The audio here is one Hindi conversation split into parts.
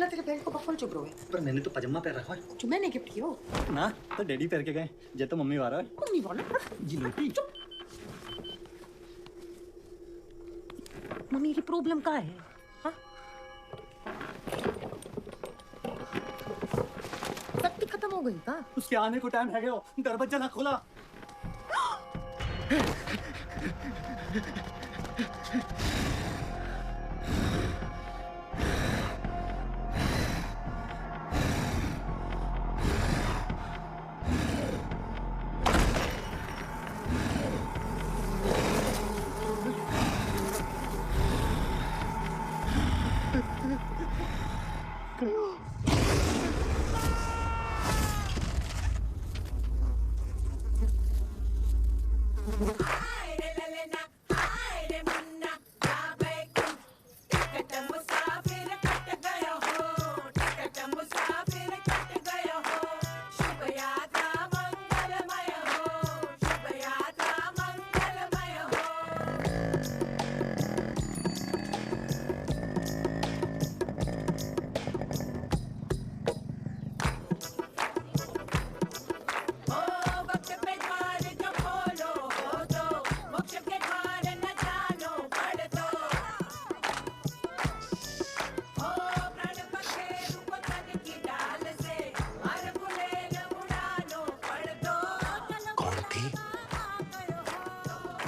लगा तेरे बहन को बफल चुप रहो है। पर मैंने तो पजामा पहन रखा है। जो मैंने गिफ्ट किया ना तो डैडी पहन के गए, जे तो मम्मी वाला है। मम्मी वाला जी लोटी चुप। मम्मी की प्रॉब्लम क्या है? हाँ शक्ति खत्म हो गई का? उसके आने को टाइम है गया, दरवाजा ना खोला।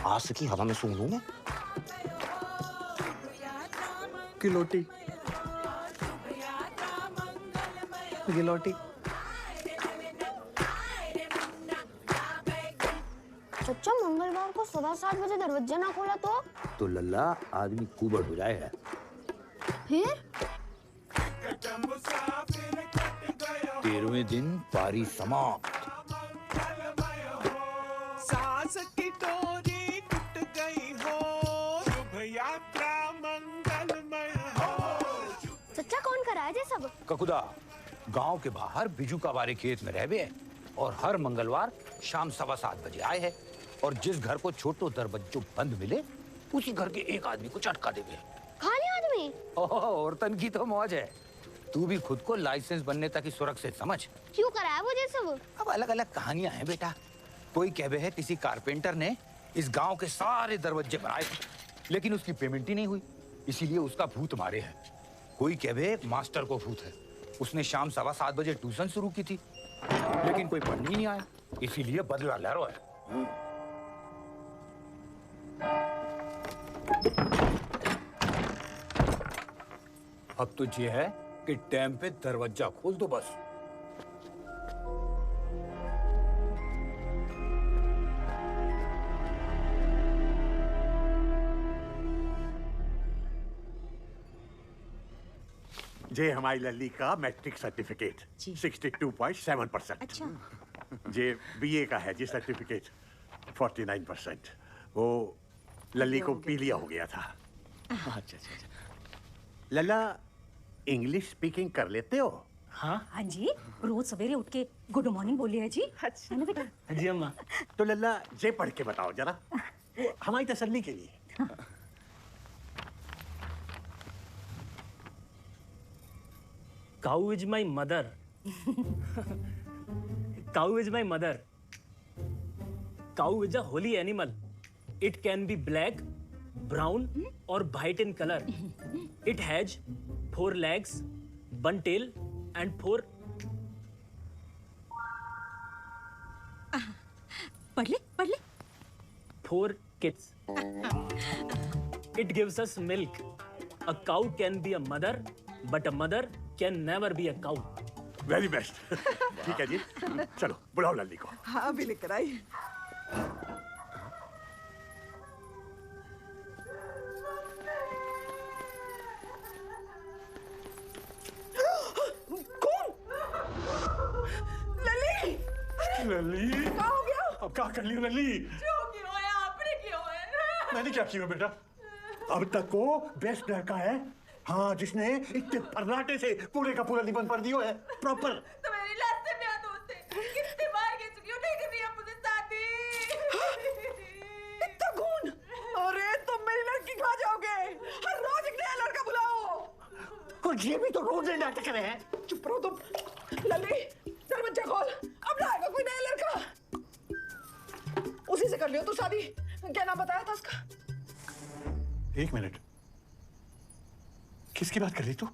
आज की हवा में सूंघ लूं मैं। गिलोटी गिलोटी। चचा मंगलवार को 7:15 बजे दरवाजा ना खोला तो लल्ला आदमी कुबड़ हो जाए है। फिर 13वें दिन पारी समाप्त। सास की डोरी टूट गई हो, शुभ यात्रा मंगलमय हो। चचा कौन कराए जे सब? ककुदा गांव के बाहर बिजू का वारे खेत में रहवे है और हर मंगलवार शाम 7:15 बजे आए है और जिस घर को छोटो दरवाजो बंद मिले उसी घर के एक आदमी को झटका देवे। खाली आदमी? औरतन की तो मौज है। तू भी खुद को लाइसेंस बनने तक की सुरक्षित समझ। क्यों कराया वो जे सब? अब अलग अलग कहानियां हैं बेटा। कोई कहवे है किसी कारपेंटर ने इस गांव के सारे दरवाजे बनाए थे लेकिन उसकी पेमेंट ही नहीं हुई, इसीलिए उसका भूत मारे है। कोई कहवे मास्टर को भूत है, उसने शाम 7:15 बजे ट्यूशन शुरू की थी लेकिन कोई पढ़ने ही नहीं आया, इसीलिए बदला ले रहा है। अब तो ये है कि टाइम पे दरवाजा खोल दो बस। जे हमारी लल्ली का मैट्रिक सर्टिफिकेट 62.7%। अच्छा। जे बीए का है जी सर्टिफिकेट 49%। वो लल्ली को पीलिया हो गया था। अच्छा। लल्ला इंग्लिश स्पीकिंग कर लेते हो? हाँ जी, रोज सवेरे उठ के गुड मॉर्निंग बोलिए है जी। अच्छा है ना बेटा? जी अम्मा। तो लल्ला जे पढ़ के बताओ जरा, हमारी तसल्ली के लिए। Cow is my mother. Cow is my mother. Cow is a holy animal. It can be black, brown, or white in color. It has 4 legs, 1 tail, and 4. पढ़ ले 4 kids. It gives us milk. A cow can be a mother, but a mother can never be a cow. Very best. ठीक है जी, चलो बुलाओ लल्ली को। हाँ अभी लेकर आई। कौन? लल्ली। लल्ली क्या हो गया? अब क्या कर लियो लल्ली? जो क्यों है आपने क्यों है? मैंने क्या किया बेटा? अब तक को बेस्ट लड़का है, हाँ, जिसने इतने फर्राटे से पूरे का पूरा निबंध पढ़ दियो है प्रॉपर। तो मेरी लास्ट में याद होते कितने बार कह चुकी हूँ नहीं करनी है मुझे शादी। इतना कौन? अरे तुम मेरी लड़की खा जाओगे, हर रोज एक नया लड़का बुलाओ। तो ये भी तो रोज नाटक रहे हैं। चुप रहो तुम। लली दरवाजा खोल, अब ना आएगा कोई नया लड़का। उसी से कर लियो तू शादी। क्या नाम बताया था उसका? एक मिनट, किसकी बात कर रही तू?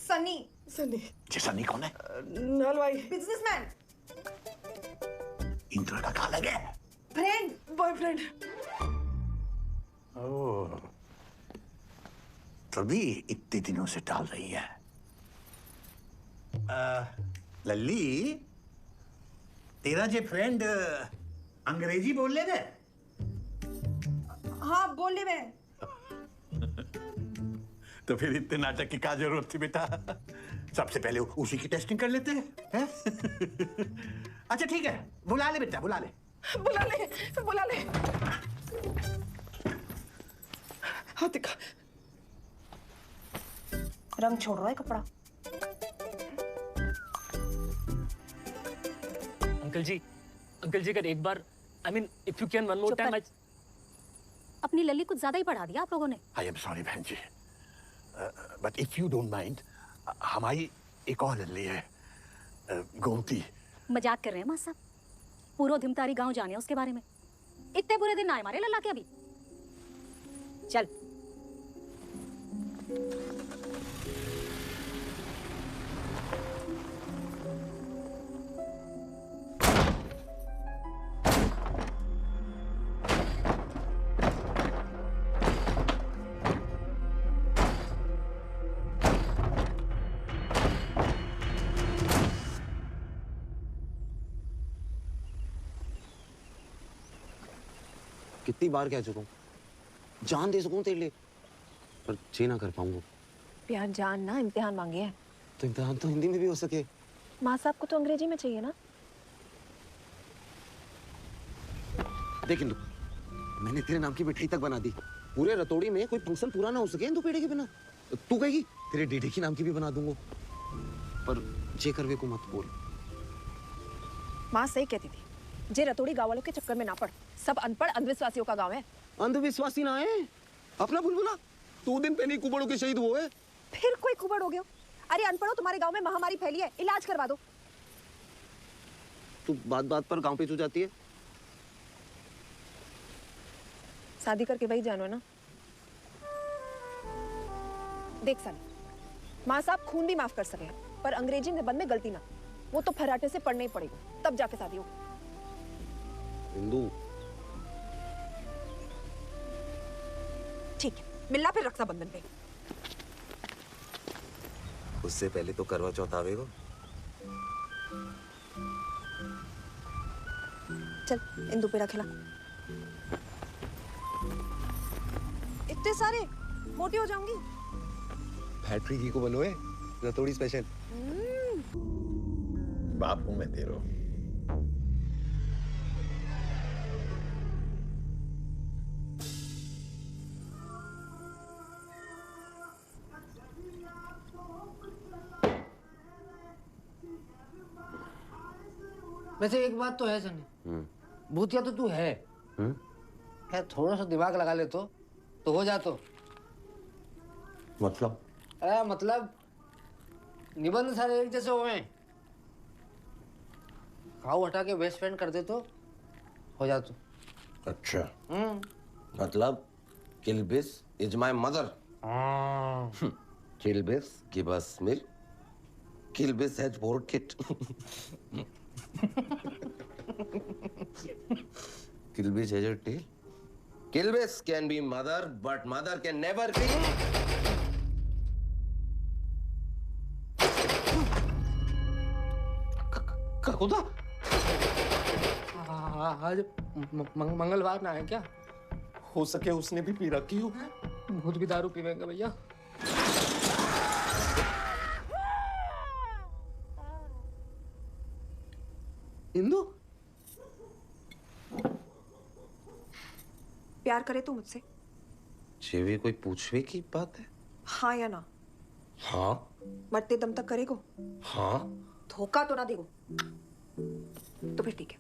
सनी। सनी। ये सनी कौन है? हलवाई। बिजनेसमैन। इंद्र का कहाँ लगे? फ्रेंड। बॉयफ्रेंड। ओह, तभी इतने दिनों से टाल रही है। लल्ली, तेरा जे फ्रेंड अंग्रेजी बोल ले गए? हाँ बोले मैं। तो फिर इतने नाटक की क्या जरूरत थी बेटा? सबसे पहले उसी की टेस्टिंग कर लेते हैं। अच्छा ठीक है, बुला ले बेटा, बुला ले। बुला ले, बुला ले। हाँ दिखा। रंग छोड़ रहा है कपड़ा। अंकल जी अगर एक बार I mean if you can one more time. अपनी लली कुछ ज्यादा ही पढ़ा दिया आप लोगों ने। आई एम सॉरी बहन ji, but if you don't mind, हमारी एक और लल्ली है, गोमती। मजाक कर रहे हैं मां साहब? पूरा धिमतारी गांव जाने उसके बारे में। इतने बुरे दिन ना आए हमारे लल्ला के अभी। चल कितनी बार कह चुका हूँ, जान दे सकूं तेरे लिए, पर ये ना कर पाऊंगा। प्यार जान ना इम्तिहान मांगे है। तो इम्तिहान तो हिंदी में भी हो सके। माँ साहब को तो अंग्रेजी में चाहिए ना। देख इंदु, मैंने तेरे नाम की मिठाई तक बना दी। पूरे रतौड़ी में कोई फंक्शन पूरा ना हो सके इंदु पेड़े के बिना। तू कहेगी तेरे डेढ़े की नाम की भी बना दूंगा, पर जे करवे को मत बोल। माँ सही कहती थी, जे रतौड़ी गाँव वालों के चक्कर में ना पड़। सब अनपढ़ अंधविश्वासियों का गांव है। अंधविश्वासी ना है अपना बुलबुला। 2 दिन पहले कुबड़ों के शहीद हुए। फिर कोई कुबड़ हो गया? अरे अनपढ़ो, तुम्हारे गांव में महामारी फैली है, इलाज करवा दो। तू बात बात पर गांव पे तू जाती है। शादी करके वही जानो ना। देख साली, माँ साहब खून भी माफ कर सके, पर अंग्रेजी निबंध में गलती ना, वो तो फर्राटे से पढ़ना ही पड़ेगा, तब जाके शादी हो। इंदु ठीक है, मिलना फिर रक्षाबंधन पे। उससे पहले तो करवा चौथ आवेगा। चल इंदु पेड़ा खिला। इतने सारे, मोटी हो जाऊंगी। फैक्ट्री घी को बनोए रतौड़ी स्पेशल। बाप हूं मैं तेरो। वैसे एक बात तो है सनी, भूतिया तो तू है। क्या थोड़ा सा दिमाग लगा ले तो हो जा। तो मतलब? अरे मतलब निबंध सारे एक जैसे हुए। खाऊ हटा के बेस्ट फ्रेंड कर दे तो हो जा। तो अच्छा मतलब Kilbis is my mother. Kilbis give us milk, Kilbis has board kit. Kilbis has a tail. Kilbis can be mother, but mother can never be. खुदा, आज मंगलवार ना है क्या? हो सके उसने भी पी रखी हो। भूत भी दारू पीवेंगे भैया। इंदु प्यार करे तो मुझसे? ये भी कोई पूछवे की बात है? हाँ या ना? हाँ। मरते दम तक करेगो? हाँ। धोखा तो ना देगो? तो फिर ठीक है,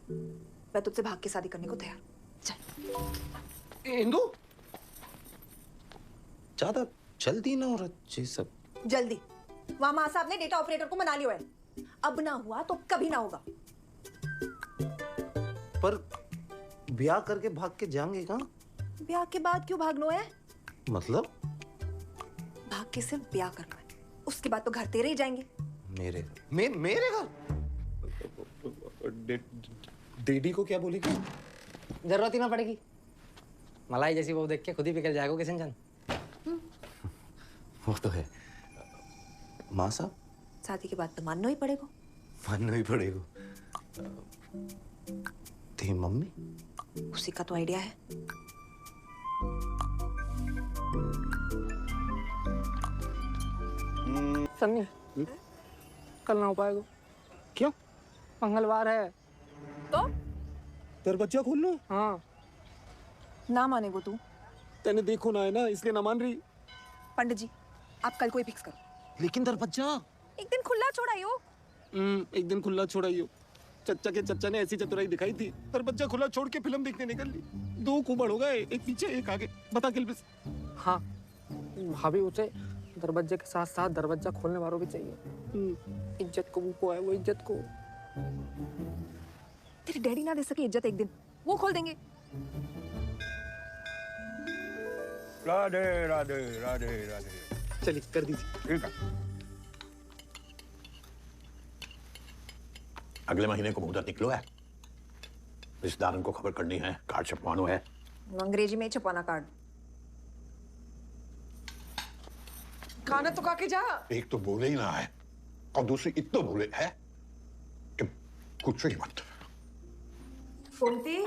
मैं तुझसे भाग के शादी करने को तैयार। चल। इंदु ज्यादा जल्दी ना हो रहा ये सब। जल्दी वहां मां साहब ने डेटा ऑपरेटर को मना लिया है। अब ना हुआ तो कभी ना होगा। पर ब्याह करके भाग के जाएंगे कहाँ? ब्याह के बाद क्यों भागना है? मतलब? भाग के सिर्फ ब्याह करना है, उसके बाद तो घर तेरे ही जाएंगे। मेरे मेरे घर? डैडी को क्या बोलेगी? जरूरत ही ना पड़ेगी। मलाई जैसी वो देख के खुद ही पिघल जाएगा किशन चंद। वो तो है। माँ साहब? शादी के बाद तो मानना ही पड़ेगा। मानना ही पड़ेगा। तेरी मम्मी? उसी का तो आइडिया है। सन्नी, कल ना हो पाएगा। क्यों? मंगलवार है। तो? दरवाजा खोल लो। हाँ। ना मानेगो तू? तेने देखो ना है ना, इसलिए ना मान रही। पंडित जी, आप कल को ही फिक्स करो। लेकिन दरवाजा एक दिन खुला छोड़ाइयो। एक दिन खुला छोड़ाइयो। चच्चा ने ऐसी चतुराई दिखाई थी, दरवाजा खुला छोड़ के फिल्म देखने निकल ली। 2 कुबड़ हो गए, एक पीछे एक आगे। बता किल्बिस। हाँ, भाभी उसे दरवाजे के साथ साथ दरवाजा खोलने वालों भी चाहिए। इज्जत को है वो इज्जत को। तेरे डैडी ना दे सके इज्जत एक दिन, वो खोल देंगे। राधे राधे राधे राधे। चलिए कर दीजिए। ठीक है। अगले महीने को मुहूर्त निकलो है, रिश्तेदारों को खबर करनी है, कार्ड छपवानो है। अंग्रेजी में छपवाना कार्ड। खाना तो खा के जा। एक तो बोले ही ना है और दूसरी इतना बोले है कि कुछ ही मत। गोमती,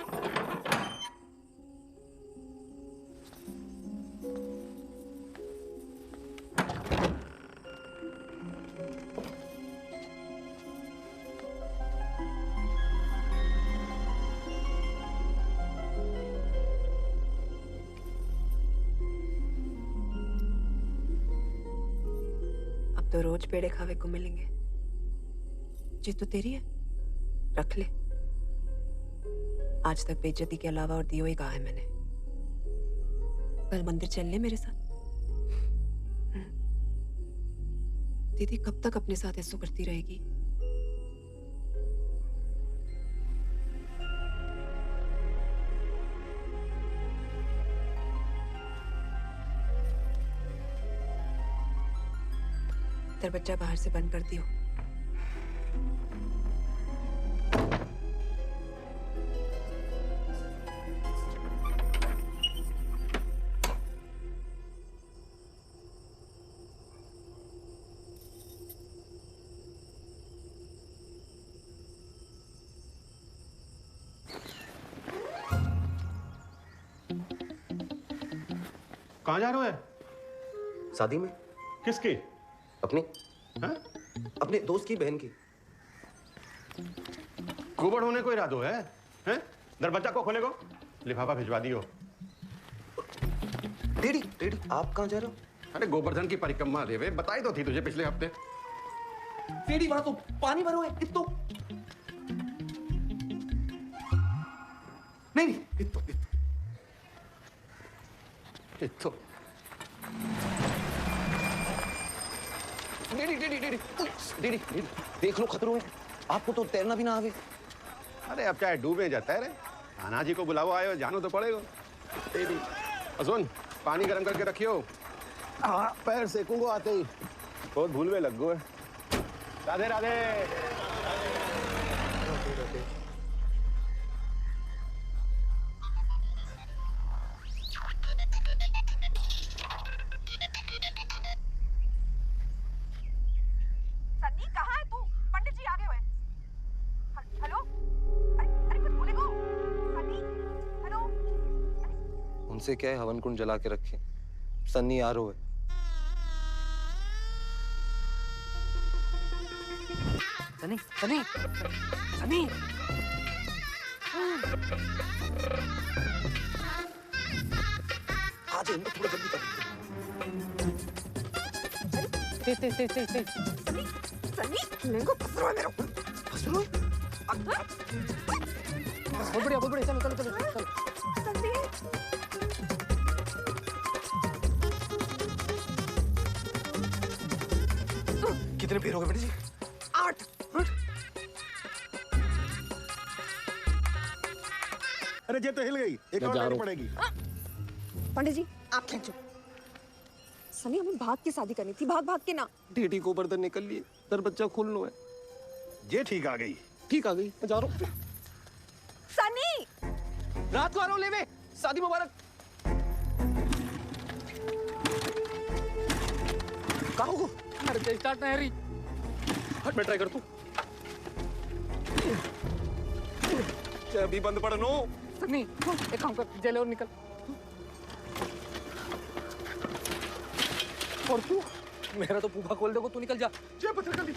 अब तो रोज पेड़े खावे को मिलेंगे। जी तो तेरी है, रख ले। आज तक बेइज्जती के अलावा और दियो ही कहा है मैंने। कल मंदिर चल ले मेरे साथ। दीदी कब तक अपने साथ ऐसा करती रहेगी? दरवाजा बाहर से बंद कर दियो। कहाँ जा रहे हो? शादी में। किसकी? अपनी। हाँ? अपने दोस्त की बहन की। कुबड़ होने को इरादो है? हैं? दरवाजा को खोलेगो? लिफाफा भिजवा दियो। डैडी आप कहाँ जा रहे हो? अरे गोवर्धन की परिक्रमा देवे, बताई तो थी तुझे पिछले हफ्ते। डैडी वहां तो पानी भरो है। इतो नहीं इतो डैडी देख लो खतरों है। आपको तो तैरना भी ना आवे। अरे अब चाहे डूबे जाता है रे, नाना जी को बुलाओ, आयो जानो तो पड़ेगा। सुन, पानी गर्म करके रखियो। हाँ, पैर सेकूंगो आते ही। बहुत भूल में लग गए। राधे राधे। सन्नी कहाँ है तू? पंडित जी आ गए हुए। हेलो? अरे कुछ बोलेगो? सन्नी? हेलो? उनसे क्या है, हवन कुंड जला के रखे। सन्नी आ रहा है। सनी सनी सनी आज इनको थोड़ा जल्दी कर। सनी लेंगो पसरो है मेरे को। पसरो है? बहुत बढ़िया चलो सन्नी कितने पैर हो गए पंडित जी? 8। अरे ये तो हिल गई, एक और करनी पड़ेगी। पंडित जी आप खींचो। सनी हमें भाग के शादी करनी थी, भाग भाग के ना। टेढ़ी को बर्तन निकल लिए, दरवाजा खोलना है। ये ठीक आ गई, ठीक आ गई, मैं जा रहा हूँ। सनी रात को आ रहा हूँ लेवे, शादी मुबारक। कहाँ हो? अरे स्टार्ट नहीं रही। हट, मैं ट्राई कर तू। अभी बंद पड़नो। सनी एक काम कर, जले और निकल। और तू? मेरा तो पूफा खोल देगा, तू निकल जा। जा पत्थर कर दी।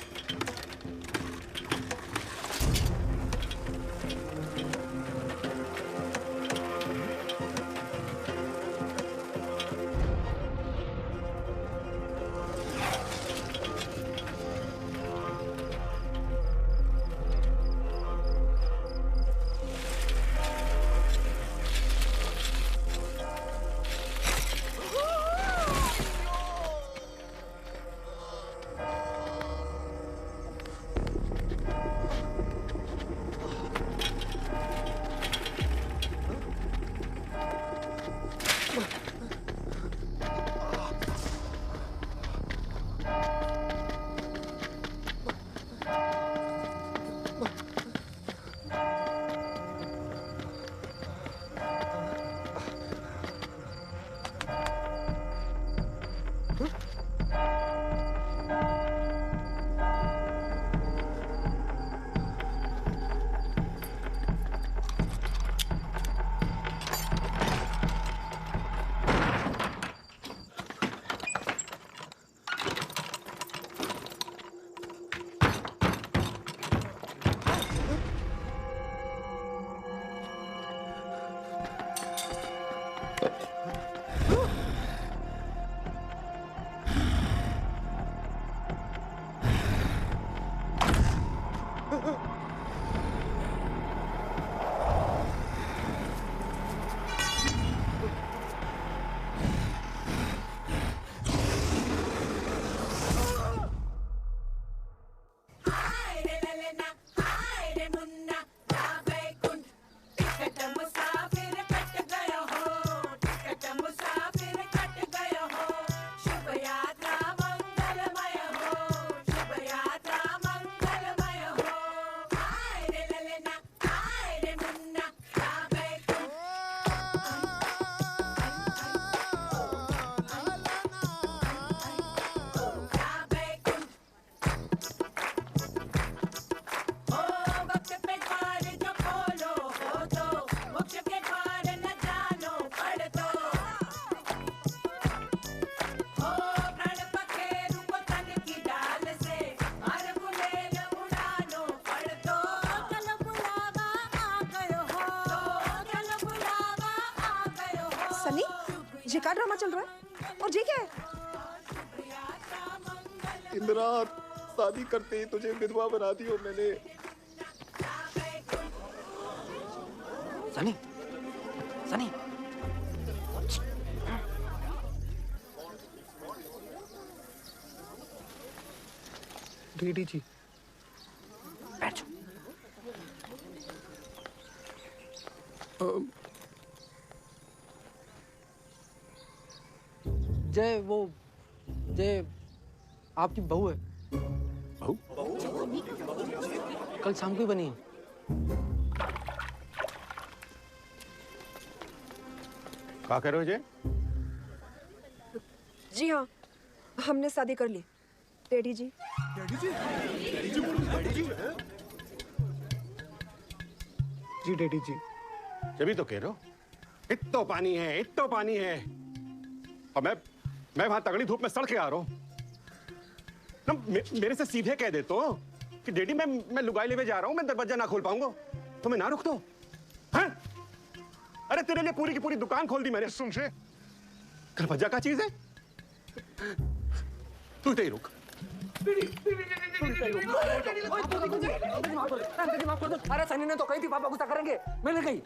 ये क्या ड्रामा चल रहा है? और ये क्या है? इंदिरा, शादी करते ही तुझे विधवा बना दी हो मैंने। सनी, सनी। डीडी जी, बैठो। जय आपकी बहू है। बहू? कल शाम को ही बनी है। क्या कह रहे हो जय? जी हाँ, हमने शादी कर ली। डैडी जी। जी डैडी जी। जब तो कह रहे हो, इतना पानी है, इतना पानी है, और मैं वहां तगड़ी धूप में सड़ के आ रहा हूं। मेरे से सीधे कह दे तो कि डैडी मैं लुगाई लेवे जा रहा हूं, मैं दरवाजा ना खोल पाऊंगा तो मैं ना रुक दो। हाँ? अरे तेरे लिए पूरी की पूरी दुकान खोल दी मैंने तुमसे। दरवाजा क्या चीज है? तू इधर ही रुक। अरे सनी ने तो कही थी पापा गुस्सा करेंगे। मैंने कही,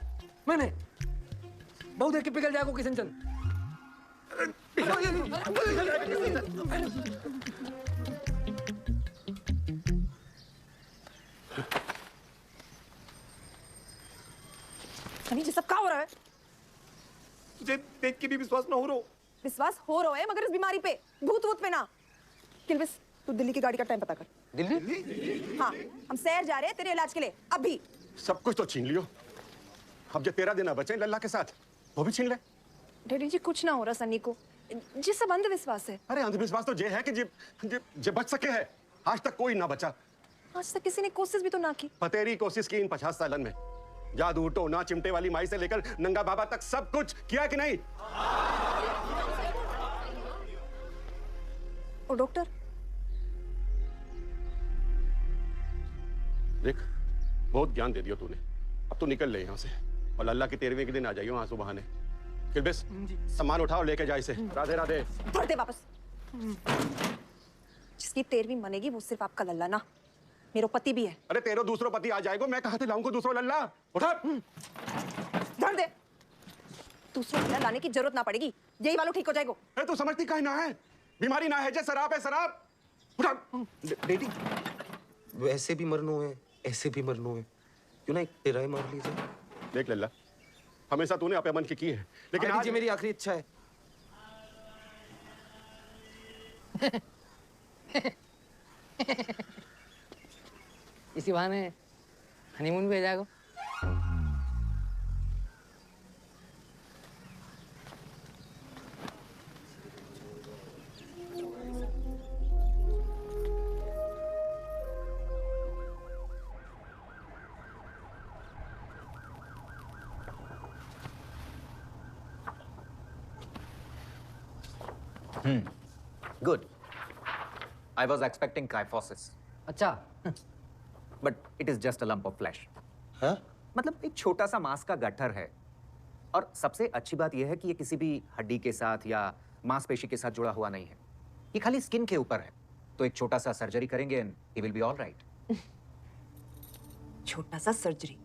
मैंने बहुत देर के पिघल जाएगा किशन चंद। सनी जी सब क्या हो रहा है? तुझे देख के भी विश्वास ना हो रहा। विश्वास हो रहा है मगर इस बीमारी पे, भूत वूत पे ना। किल्विस, तू दिल्ली की गाड़ी का टाइम पता कर। दिल्ली? हाँ, हम शहर जा रहे हैं तेरे इलाज के लिए अभी। सब कुछ तो छीन लियो। अब जो 13 दिन बचे लल्ला के साथ वो भी छीन ले। डैडी जी कुछ ना हो रहा सनी को, जी सब अंधविश्वास है। अरे अंधविश्वास तो ये है कि जे बच सके है, आज तक कोई ना बचा। आज तक किसी ने कोशिश भी तो ना की। पतेरी कोशिश की इन 50 सालन में। जादू टोना चिमटे वाली माई से लेकर नंगा बाबा तक सब कुछ किया कि नहीं? और डॉक्टर? देख, बहुत ज्ञान दे दिया तूने। अब तू निकल ले यहाँ से और लल्ला की 13वें के दिन आ जाइयो आंसू बहाने। किल्बिस, सामान उठाओ लेके जा इसे। राधे राधे। भर दे वापस। जिसकी 13वीं मनेगी वो सिर्फ आपका लल्ला ना, मेरा पति भी है। अरे तेरा दूसरा पति आ जाएगा, मैं कहाँ से लाऊंगा दूसरा लल्ला? उठा। धर दे। दूसरा लल्ला लाने की जरूरत ना पड़ेगी, यही वालों ठीक हो जाएगा। अरे तू समझती काहे ना है? बीमारी ना है जे शराब है शराब। उठा। बेटी, वैसे भी मरनो है, ऐसे भी मरनो है, क्यों ना एक तेरा ही मार लीजिए। देख लल्ला, हमेशा तूने अपने मन की है, लेकिन आज मेरी आखिरी इच्छा है। इसी बहाने हनीमून भी हो जाएगा। Good. I was expecting kyphosis. अच्छा। But it is just a lump of flesh. हाँ? मतलब एक छोटा सा मांस का गट्ठर है। और सबसे अच्छी बात यह है कि ये किसी भी हड्डी के साथ या मांसपेशी के साथ जुड़ा हुआ नहीं है। ये खाली स्किन के ऊपर है। तो एक छोटा सा सर्जरी करेंगे and he will be all right. छोटा सा सर्जरी?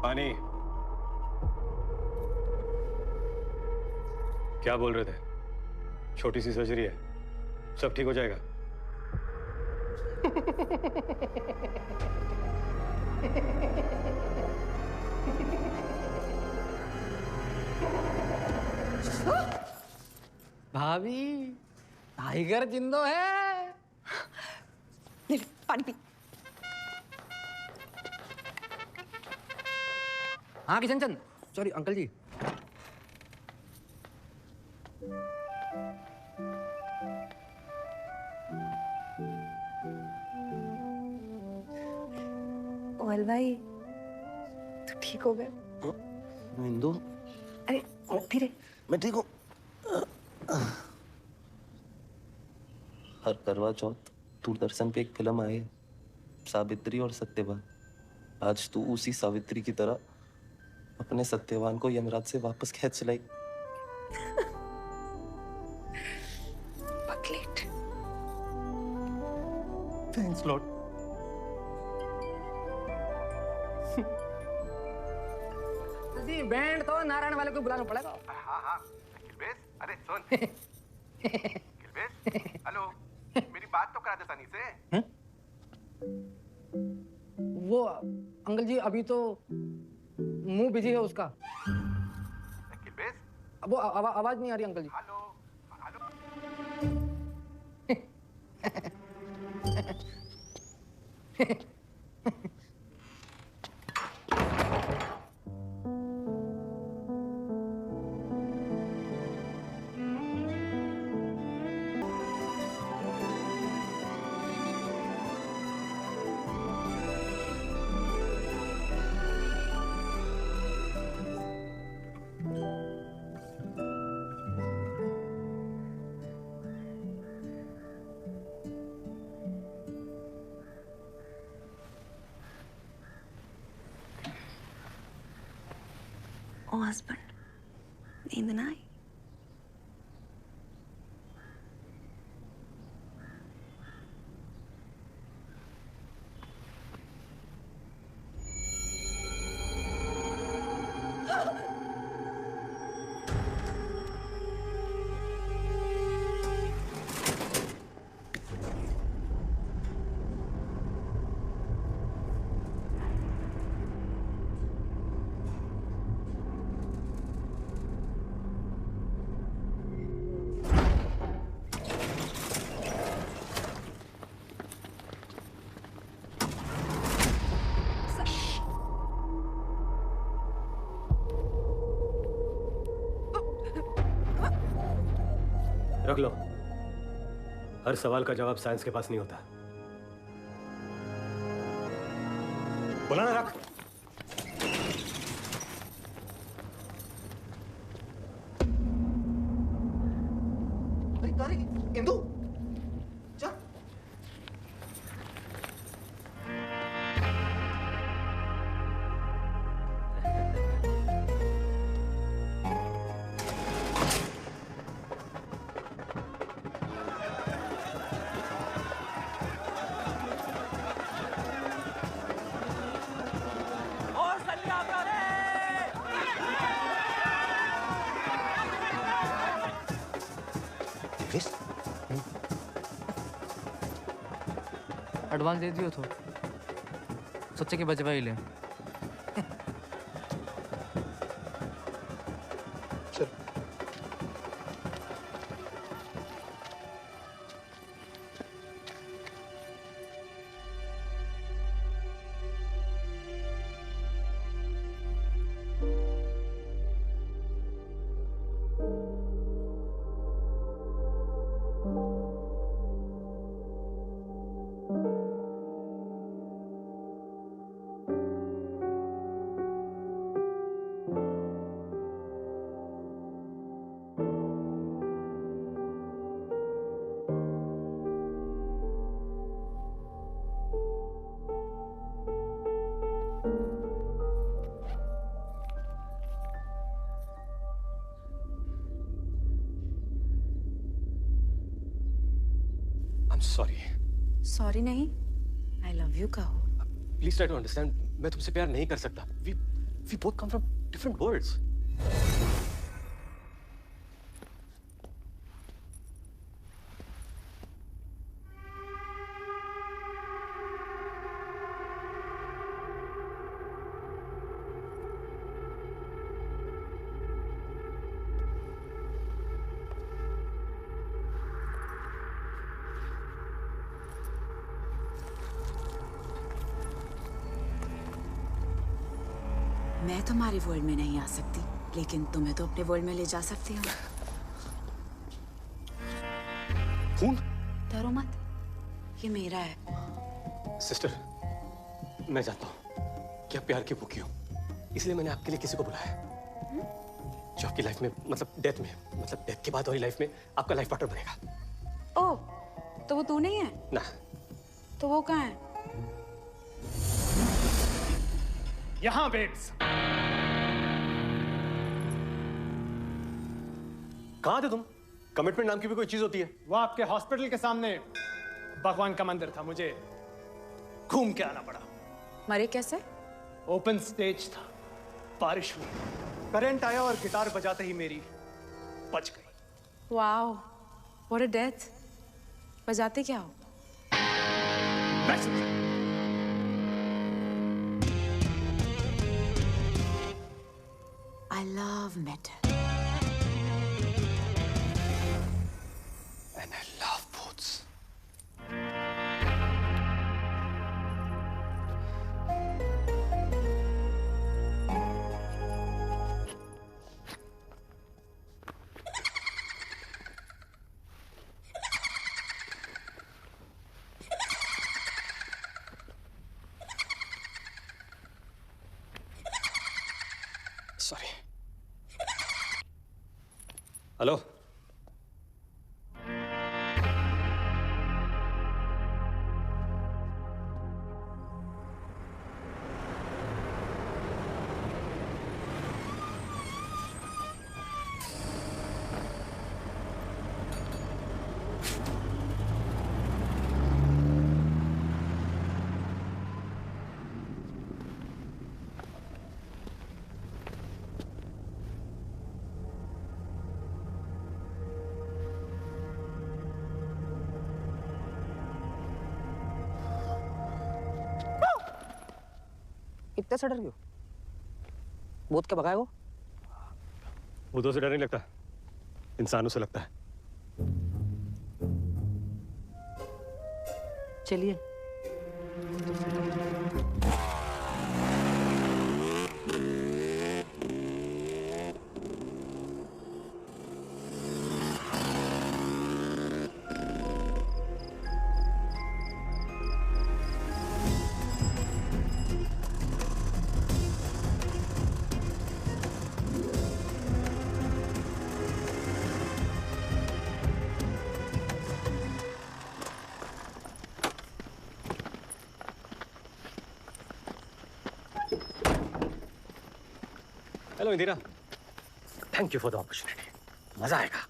पानी। क्या बोल रहे थे? छोटी सी सर्जरी है, सब ठीक हो जाएगा। भाभी, टाइगर जिंदो है। पानी पी। हाँ किशन चंद, सॉरी अंकल जी। ओहल भाई, तू ठीक हो गया? इंदु, अरे धीरे। मैं ठीक हूँ। हर करवा चौथ दूरदर्शन पे एक फिल्म आई है, सावित्री और सत्यवान। आज तू उसी सावित्री की तरह अपने सत्यवान को यमराज से वापस खींच लाई। बकलेट। Thanks lord. जी बैंड तो नारायण वाले को बुलाना पड़ेगा। हाँ हाँ किल्बेस, अरे सुन। किल्बेस, हेलो, मेरी बात तो करा दे सनी से। वो अंकल जी अभी तो मुंह बिजी है उसका। किल्बेस, वो आवाज नहीं आ रही अंकल जी। Hello hello. ओ हस्बैंड, नींद ना आई? रख लो। हर सवाल का जवाब साइंस के पास नहीं होता। बोला ना, रख। इंदु, चल। एडवांस दे दियो तो सोचे कि बचवा ही ले। सॉरी। सॉरी नहीं, आई लव यू कहो। Please try to understand. मैं तुमसे प्यार नहीं कर सकता। We both come from different worlds. मैं तुम्हारे वर्ल्ड में नहीं आ सकती, लेकिन तुम्हें तो अपने वर्ल्ड में ले जा सकती हूँ। खून? डरो मत, ये मेरा है। सिस्टर, मैं जानता हूँ कि आप प्यार की भूखी हो, इसलिए मैंने आपके लिए किसी को बुलाया जो आपकी लाइफ में, मतलब डेथ के बाद वाली लाइफ में आपका लाइफ पार्टनर बनेगा। ओह, तो वो तू नहीं है? ना। तो वो कहाँ है? यहाँ बेब्स। कहाँ थे तुम? कमिटमेंट नाम की भी कोई चीज होती है? वो आपके हॉस्पिटल के सामने भगवान का मंदिर था, मुझे घूम के आना पड़ा। मरे कैसे? ओपन स्टेज था, बारिश हुई, करंट आया और गिटार बजाते ही मेरी बच गई। Wow, what a death. बजाते क्या हो? I love metal. And I love boats. Sorry. Hello. इतना सा डर क्यों? भूत के भगाए हो? भूतों से डर नहीं लगता, इंसानों से लगता है। चलिए। चलो Indira, thank you for the opportunity. मजा आएगा।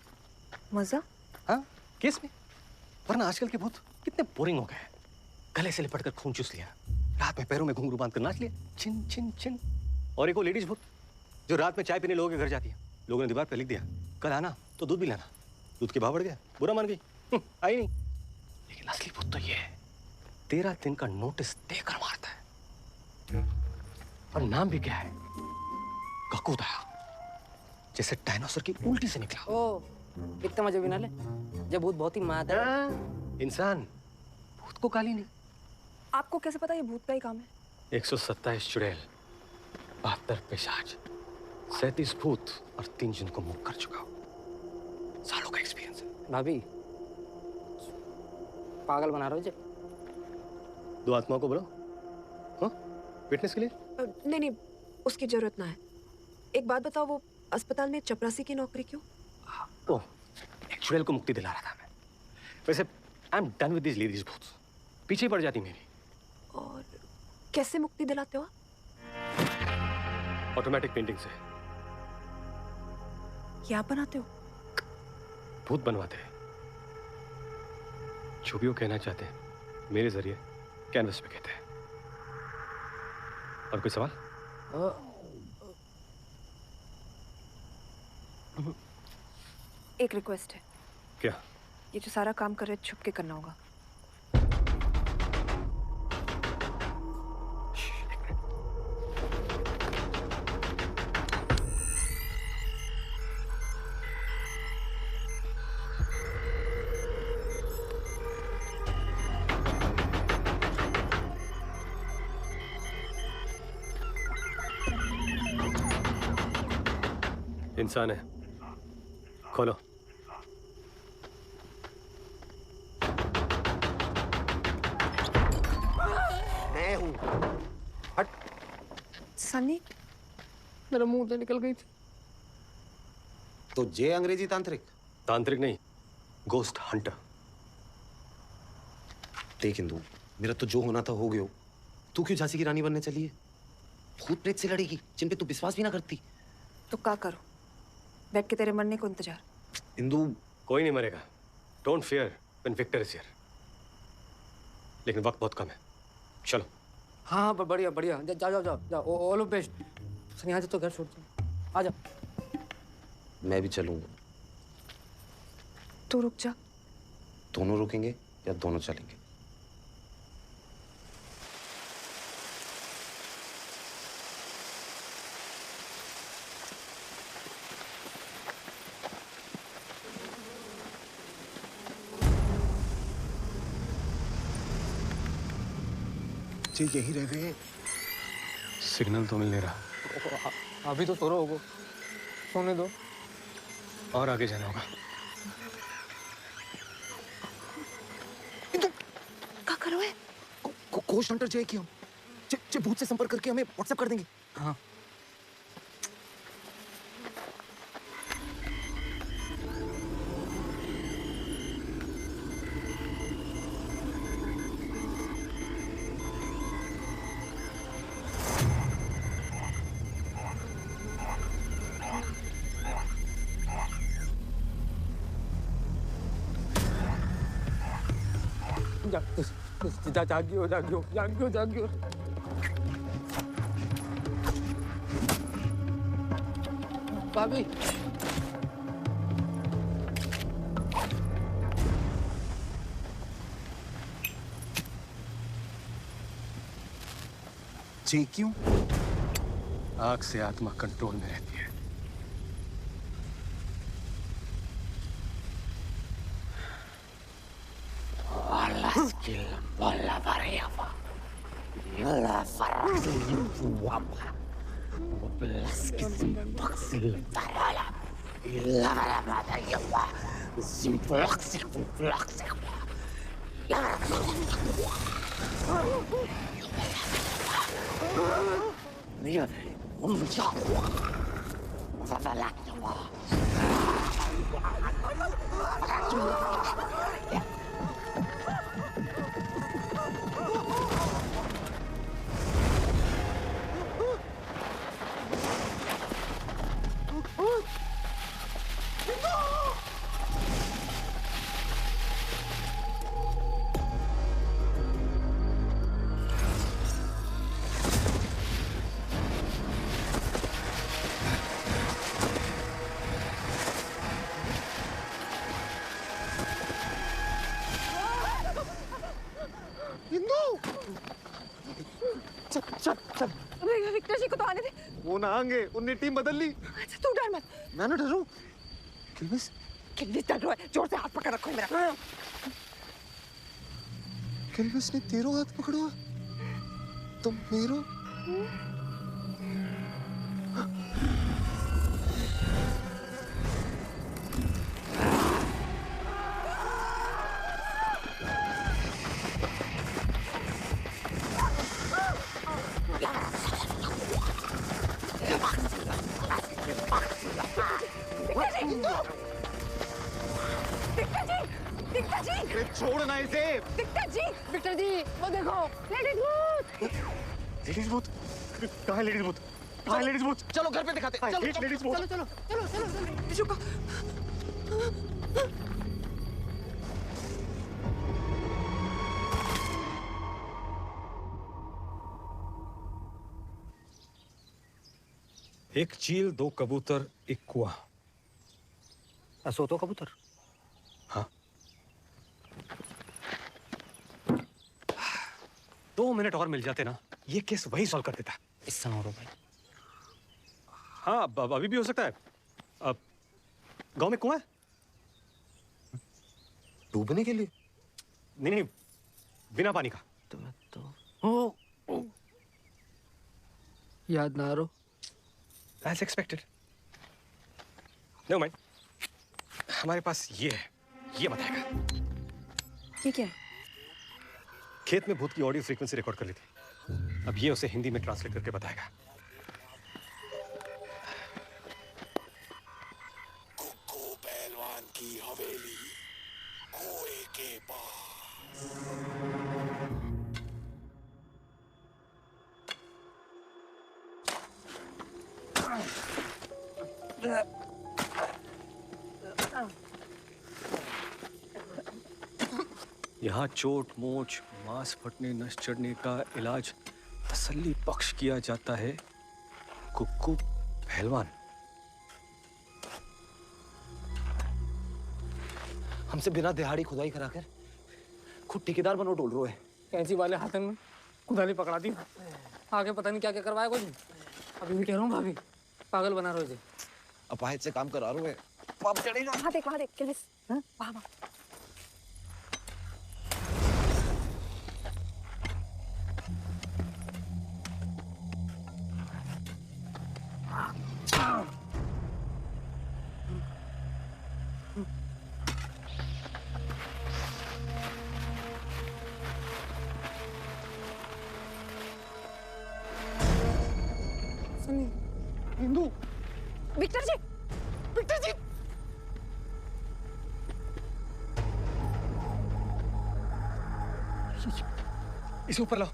मजा? हाँ, केस में। वरना आजकल के भूत कितने बोरिंग हो गए। गले से लिपट कर खून चूस लिया, रात में पैरों में घुंघरू बांध कर नाच लिया, छिन छिन छिन। और एक वो लेडीज भूत जो रात में चाय पीने लोगों के घर जाती है। लोगों ने दीवार पर लिख दिया, कल आना तो दूध भी लाना। दूध के भाव बढ़ गया, बुरा मान गई, आई नहीं। लेकिन असली भूत तो ये है, 13 दिन का नोटिस देकर मारता है। और नाम भी क्या है? ककूदया, जैसे डायनासोर की उल्टी से निकला। ओ, इतना मजे भी ना ले, जब भूत बहुत ही मात है। इंसान भूत को काली नहीं। आपको कैसे पता ये भूत का ही काम है? 127 चुड़ैल, 72 पिशाच, 37 भूत और 3 जिन को मुक्त कर चुका हूं। सालों का एक्सपीरियंस है। भाभी, पागल बना रहे हो? 2 आत्माओं को बुलाओ, हाँ, विटनेस के लिए। नहीं नहीं, उसकी जरूरत ना है। एक बात बताओ, वो अस्पताल में चपरासी की नौकरी क्यों? ओह, एक चुड़ैल को मुक्ति दिला रहा था मैं। वैसे I am done with this ladies भूत, पीछे पड़ जाती मेरी। और कैसे मुक्ति दिलाते हो? ऑटोमेटिक पेंटिंग से। क्या बनाते हो? भूत बनवाते हैं। जो भी वो कहना चाहते हैं मेरे जरिए कैनवस पे कहते हैं। और कोई सवाल? एक रिक्वेस्ट है। क्या? ये जो सारा काम कर रहे छुप के करना होगा। इंसान है, खोलो। मैं हूं। हट। सनी, मेरा मुंह से निकल गई थी। तो जे अंग्रेजी तांत्रिक? तांत्रिक नहीं, गोस्ट हंटर। देख इंदु, मेरा तो जो होना था हो गया। तू क्यों झांसी की रानी बनने चली है? भूत प्रेत से लड़ेगी जिन पे तू विश्वास भी ना करती। तो क्या करो? बैठ के तेरे मरने को इंतजार। इंदु, कोई नहीं मरेगा। Don't fear when Victor is here. लेकिन वक्त बहुत कम है, चलो। हाँ, बढ़िया बढ़िया, जाओ जाओ जाओ जाओ, ऑल ऑफ बेस्ट। सनी, आज तो घर छोड़ दो, आ जाओ। मैं भी चलूंगा। तू रुक जा। दोनों रुकेंगे या दोनों चलेंगे? यही रह गए। सिग्नल तो मिल नहीं रहा। अभी तो सो रहा होगा, सोने दो। और आगे जाना होगा। क्या करो है? कोस्ट हंटर जय की हम भूत से संपर्क करके हमें व्हाट्सएप कर देंगे। हाँ। जागियो जागियो जागियो जागियो। भाभी, जी क्यों? आग से आत्मा कंट्रोल में रहती है। विक्टर जी को तो आने दे। वो ना आएंगे, उनने टीम बदल ली। अच्छा तू डर मत। मैं ना डरूं। किल्विस डर रहा है, जोर से हाथ पकड़ रखो मेरा। किल्विस ने तेरो हाथ पकड़ा, तुम मेरो। छोड़ना इसे। विक्टर जी वो देखो लेडीज बूथ। Ladies booth? कहाँ है लेडीज बूथ? कहाँ है लेडीज बूथ? चलो घर पे दिखाते। चलो लेडीज बूथ। चलो चलो चलो चलो चलो। एक चील, दो कबूतर, एक कुआं। असो तो कबूतर। हाँ। 2 मिनट और मिल जाते ना, ये केस वही सॉल्व कर देता। इस समय भाई। हाँ, अब अभी भी हो सकता है। अब गांव में कुआं है? डूबने के लिए? नहीं नहीं, बिना पानी का। तुम्हें तो याद ना आ रहा। As expected. Never mind. हमारे पास ये है, ये बताएगा। ये क्या है? खेत में भूत की ऑडियो फ्रीक्वेंसी रिकॉर्ड कर ली थी। अब ये उसे हिंदी में ट्रांसलेट करके बताएगा। कुक्कू पहलवान की हवेली, कुएं के पास। यहाँ चोट मोच, मांस फटने, नस चढ़ने का इलाज तसल्ली बख्श किया जाता है। कुक्कू पहलवान। हमसे बिना दिहाड़ी खुदाई कराकर खुद ठेकेदार बनो डोल रहे हैं। कैंची वाले हाथन में खुदाली पकड़ा दी। आगे पता नहीं क्या क्या करवाया कुछ। अभी भी कह रहा हूँ भाभी, पागल बना रहे थे। अपाहिज से काम करा रहे हैं। पाप चढ़ेगा। वहाँ देख किल्विस। वहाँ वहाँ। हिंदू। विक्टर जी, विक्टर जी। इसे ऊपर लाओ।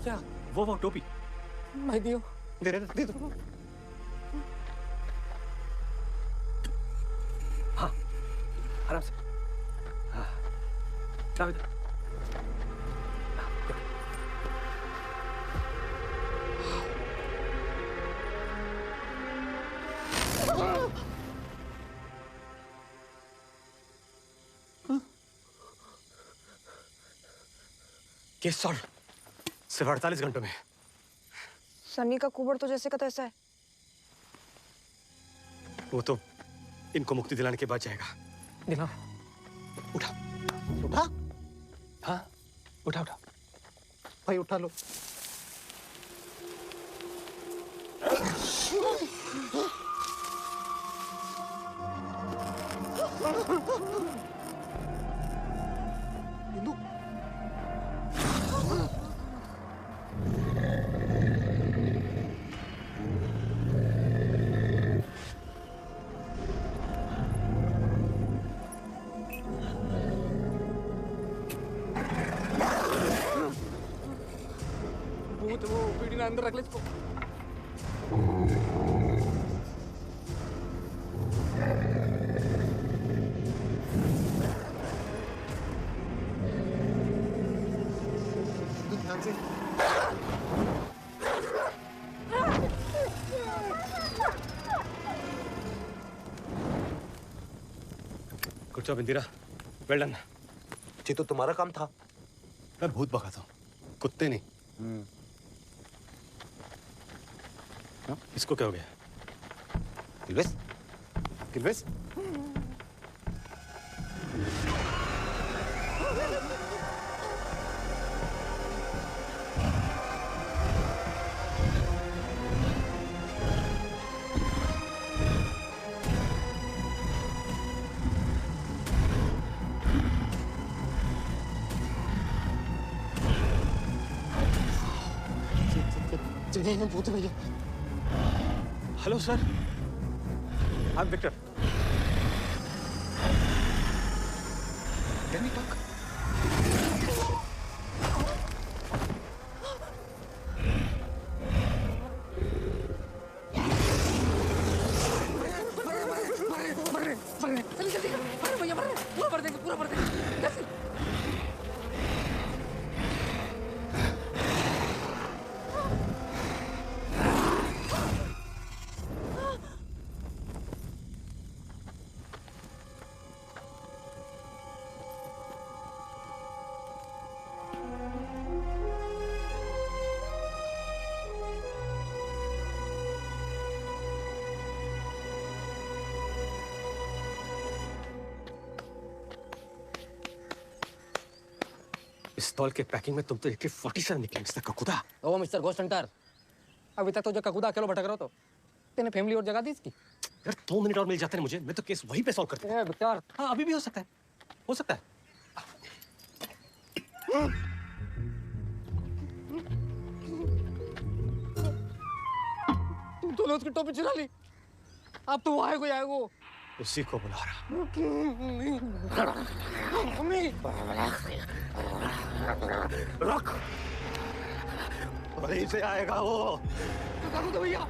क्या? वो टोपी। भाई दियो। दे दो। हाँ, आराम से। हाँ, जाओ इधर। केस सॉल्व सिर्फ 48 घंटों में। सन्नी का कुबड़ तो जैसे का तैसा है। वो तो इनको मुक्ति दिलाने के बाद जाएगा। दिलाओ। उठा। उठा? हाँ, उठा। भाई उठा लो। हिंदू। भूत वो पीढ़ी ने अंदर रख ले इसको। Good job Indira, well done. ये तो तुम्हारा काम था। मैं भूत भगाता हूँ, कुत्ते नहीं। इसको क्या हो गया? किल्वेस? किल्वेस? भूत है भैया। Hello sir, I am Victor. Can we talk? पिस्तौल के पैकिंग में तुम तो AK-47 निकले mister Kakuda. Oh mister ghost hunter, अभी तक तो जो ककुदा अकेला भटक रहा तो तेने फैमिली और जगह दी इसकी। यार 2 मिनट और मिल जाते हैं मुझे, मैं तो केस वहीं पे सॉल्व करता हूँ। विक्टर, हाँ अभी भी हो सकता है, हो सकता है। तुम तो उसकी टोपी चुरा ली, अब तो वो आएगा ही आएगा। उसी को बुला रहा। रुक, वहीं से आएगा वो। तो भैया।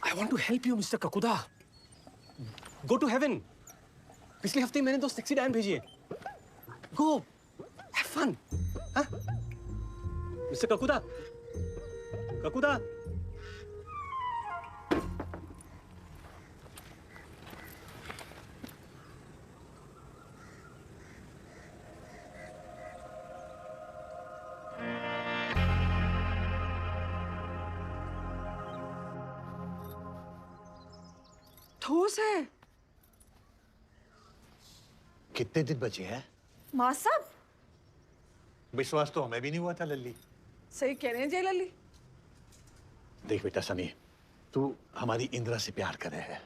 I want to help you, Mr. Kakuda. Go to heaven. पिछले हफ्ते मैंने 2 सेक्सी डायन भेजी है। Go, have fun. हाँ? Mr. Kakuda. Kakuda. ठोस है। कितने दिन बचे हैं? माँ साहब, विश्वास तो हमें भी नहीं हुआ था लल्ली। सही कह रहे हैं जय लल्ली। देख बेटा सनी, तू हमारी इंदिरा से प्यार करे है,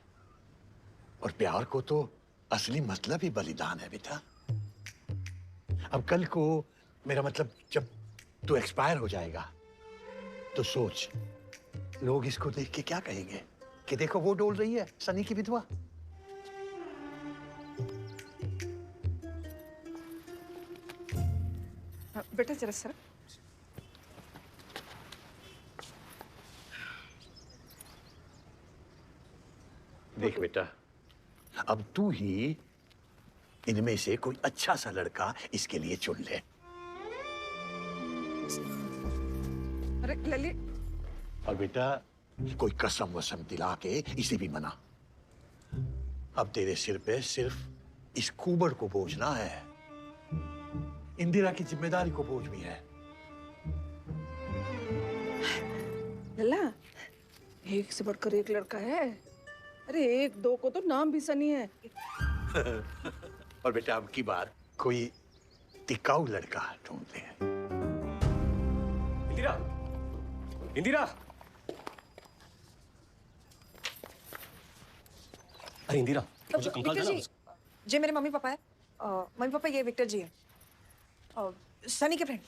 और प्यार को तो असली मतलब ही बलिदान है बेटा। अब कल को मेरा मतलब जब तू एक्सपायर हो जाएगा तो सोच, लोग इसको देख के क्या कहेंगे कि देखो वो डोल रही है सनी की विधवा। बेटा जरा सर। देख बेटा, अब तू ही इनमें से कोई अच्छा सा लड़का इसके लिए चुन ले। अरे लल्ली। और बेटा कोई कसम वसम दिला के इसे भी मना। अब तेरे सिर पे सिर्फ इस कुबड़ को बोझना है, इंदिरा की जिम्मेदारी को बोझ भी है। लल्ला, एक से बढ़कर एक लड़का है। अरे 1-2 को तो नाम भी सनी है। और बेटा अब की बार कोई टिकाऊ लड़का ढूंढते हैं। इंदिरा, इंदिरा। अरे इंदिरा, मुझे कंकाल विक्टर देना। जी, ये मेरे मम्मी पापा है। मम्मी पापा ये विक्टर जी है, सनी के friend.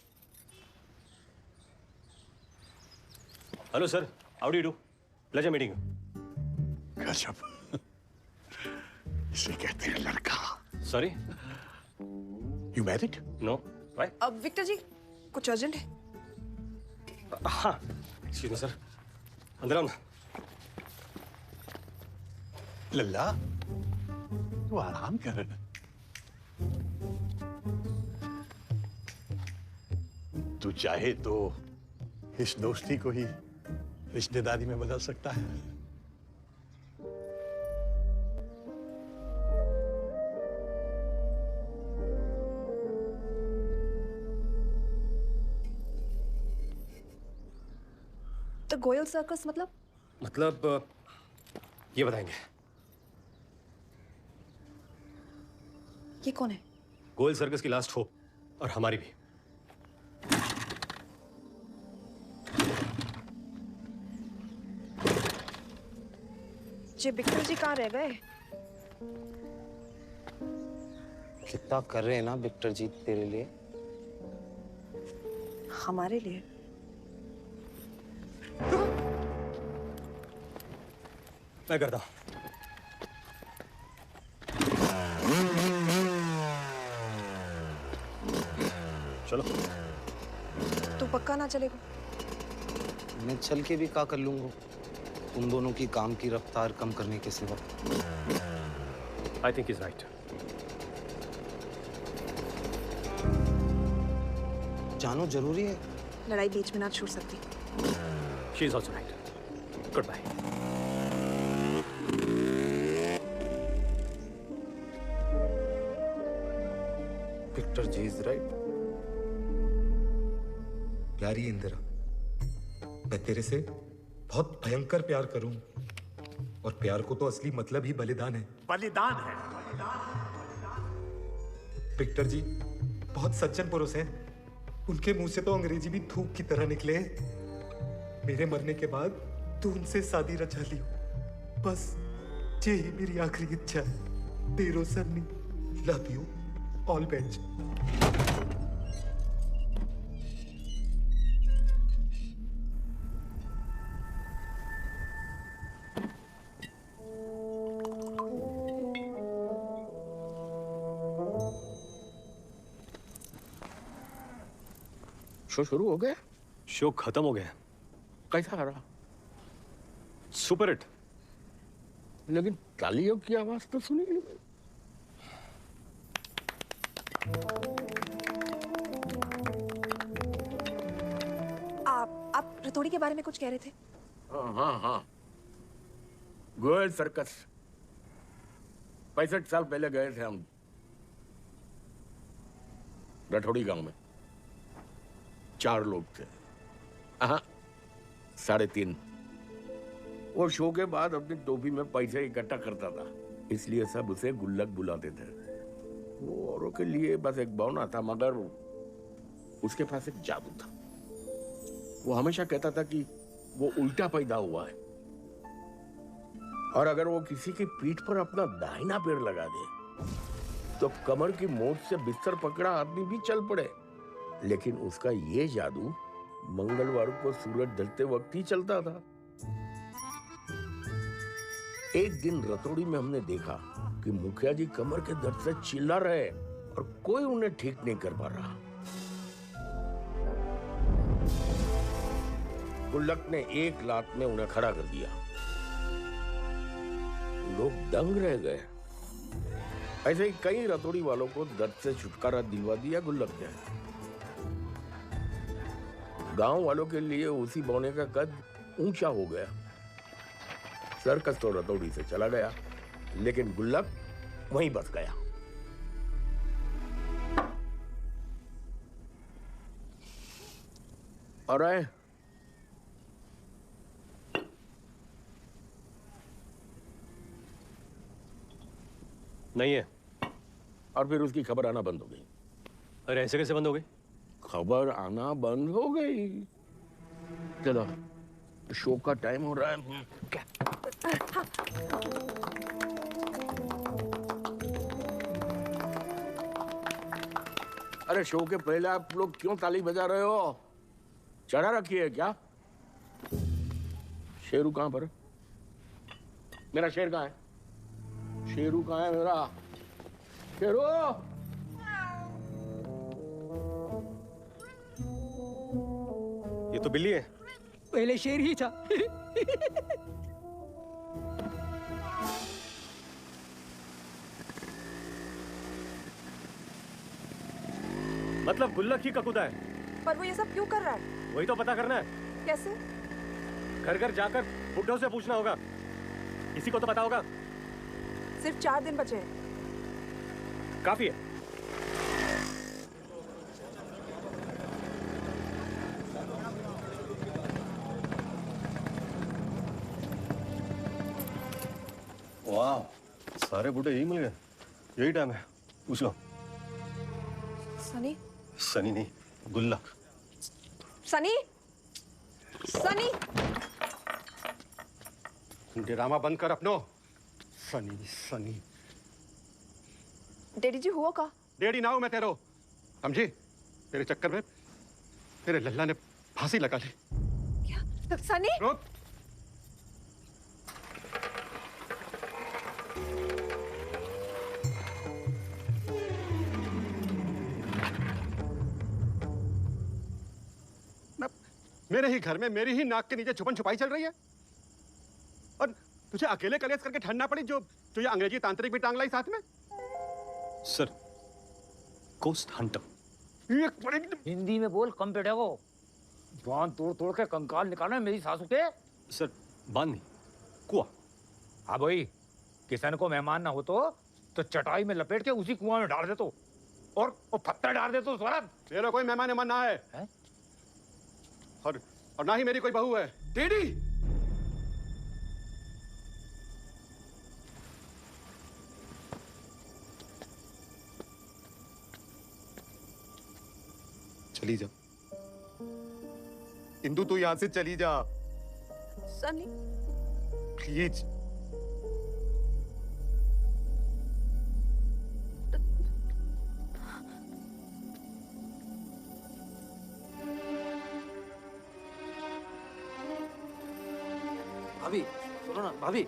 Hello sir, how do you do? Pleasure meeting. गजब, इसे कहते हैं लड़का। Sorry, you married? No, why? अब विक्टर जी कुछ अर्जेंट है? हाँ, एक्सक्यूज मी सर, अंदर आओ ना। लल्ला, तू आराम कर। तू चाहे तो इस दोस्ती को ही रिश्तेदारी में बदल सकता है। तो गोयल सर्कस मतलब ये बताएंगे। ये कौन है? गोयल सर्कस की लास्ट होप, और हमारी भी। जी बिक्टर जी कहाँ रह गए? कितना कर रहे हैं ना विक्टर जी तेरे लिए। हमारे लिए? मैं करता हूं। चलो। तू पक्का ना चलेगा? मैं चल के भी क्या कर लूंगा तुम दोनों की काम की रफ्तार कम करने के सिवा। I think is right. जानो जरूरी है। लड़ाई बीच में ना छोड़ सकती। She is also right. Good bye. Victor ji is right. प्यारी इंदिरा, मैं तेरे से बहुत भयंकर प्यार करूं, और प्यार को तो असली मतलब ही बलिदान है। बलिदान है। विक्टर जी बहुत सज्जन पुरुष हैं। उनके मुंह से तो अंग्रेजी भी थूक की तरह निकले। मेरे मरने के बाद तू उनसे शादी रचा लियो, बस यही मेरी आखिरी इच्छा है। तेरो Sunny, love you, all best. Show शुरू हो गया? शो खत्म हो गया। कैसा रहा? Super hit. लेकिन तालियों की आवाज तो सुनी नहीं। आप रतौड़ी के बारे में कुछ कह रहे थे? हाँ। गोयल सर्कस 65 साल पहले गए थे हम रठौड़ी गांव में। 4 लोग थे। 3.5। वो शो के बाद अपनी टोपी में पैसे इकट्ठा करता था, इसलिए सब उसे गुल्लक बुलाते थे। वो औरों के लिए बस एक बौना था, मगर उसके पास एक जादू था। वो हमेशा कहता था कि वो उल्टा पैदा हुआ है, और अगर वो किसी की पीठ पर अपना दाहिना पैर लगा दे तो कमर की मोच से बिस्तर पकड़ा आदमी भी चल पड़े। लेकिन उसका ये जादू मंगलवार को सूरज ढलते वक्त ही चलता था। एक दिन रतौड़ी में हमने देखा कि मुखिया जी कमर के दर्द से चिल्ला रहे और कोई उन्हें ठीक नहीं कर पा रहा। गुल्लक ने एक लात में उन्हें खड़ा कर दिया। लोग दंग रह गए। ऐसे ही कई रतौड़ी वालों को दर्द से छुटकारा दिलवा दिया गुल्लक ने। गांव वालों के लिए उसी बौने का कद ऊंचा हो गया। सर्कस तो रतौड़ी से चला गया, लेकिन गुल्लक वहीं बस गया। और आए नहीं है। और फिर उसकी खबर आना बंद हो गई। अरे ऐसे कैसे बंद हो गई? खबर आना बंद हो गई। चलो शो का टाइम हो रहा है। अरे शो के पहले आप लोग क्यों ताली बजा रहे हो? चढ़ा रखी है क्या? शेरू कहां पर? मेरा शेर कहां है? शेरू कहां है मेरा? शेरू! ये तो बिल्ली है। पहले शेर ही था। मतलब गुल्लक ही ककूदा है। पर वो ये सब क्यों कर रहा है? वही तो पता करना है। कैसे? घर घर जाकर बुड्ढों से पूछना होगा, किसी को तो पता होगा। सिर्फ 4 दिन बचे हैं। काफी है। वाह, सारे बूढ़े यही मिल गए। यही टाइम है, पूछ लो। सनी? सनी नहीं, गुल्लक। सनी? सनी? ड्रामा बंद कर अपनो। सनी सनी। डैडी जी हुआ का? डैडी ना हूं मैं तेरो, समझी? तेरे चक्कर में तेरे लल्ला ने फांसी लगा ली। क्या? सनी? रुक। मेरे ही घर में मेरी ही नाक के नीचे छुपन छुपाई चल रही है, और तुझे अकेले कलेश करके ठंडना पड़ी जो ये अंग्रेजी तांत्रिक भी टांग लाई साथ में। Sir, ghost Hunter. हिंदी में बोल, कम पेटे को बांध तोड़ तोड़ के कंकाल निकालना है मेरी सासू के। सर, बांध नहीं, कुआं। हाँ भाई, किसान को मेहमान ना हो तो चटाई में लपेट के उसी कुआं में डाल दे तो, और पत्थर डाल दे तो। स्वराज, मेरा कोई मेहमान ना है, और ना ही मेरी कोई बहू है। डैडी, चली जा इंदु, तू यहां से चली जा सनी। प्लीज। भाभी सुनो ना, भाभी।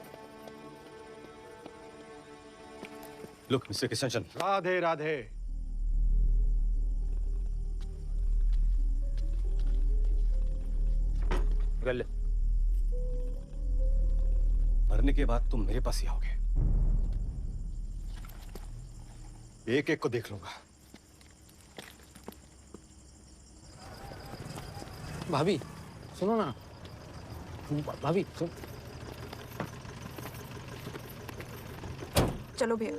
Look mister Kishan, Radhe Radhe. मरने के बाद तुम मेरे पास ही आओगे, एक एक को देख लूंगा। भाभी सुनो ना, भाभी सुन। चलो भैया।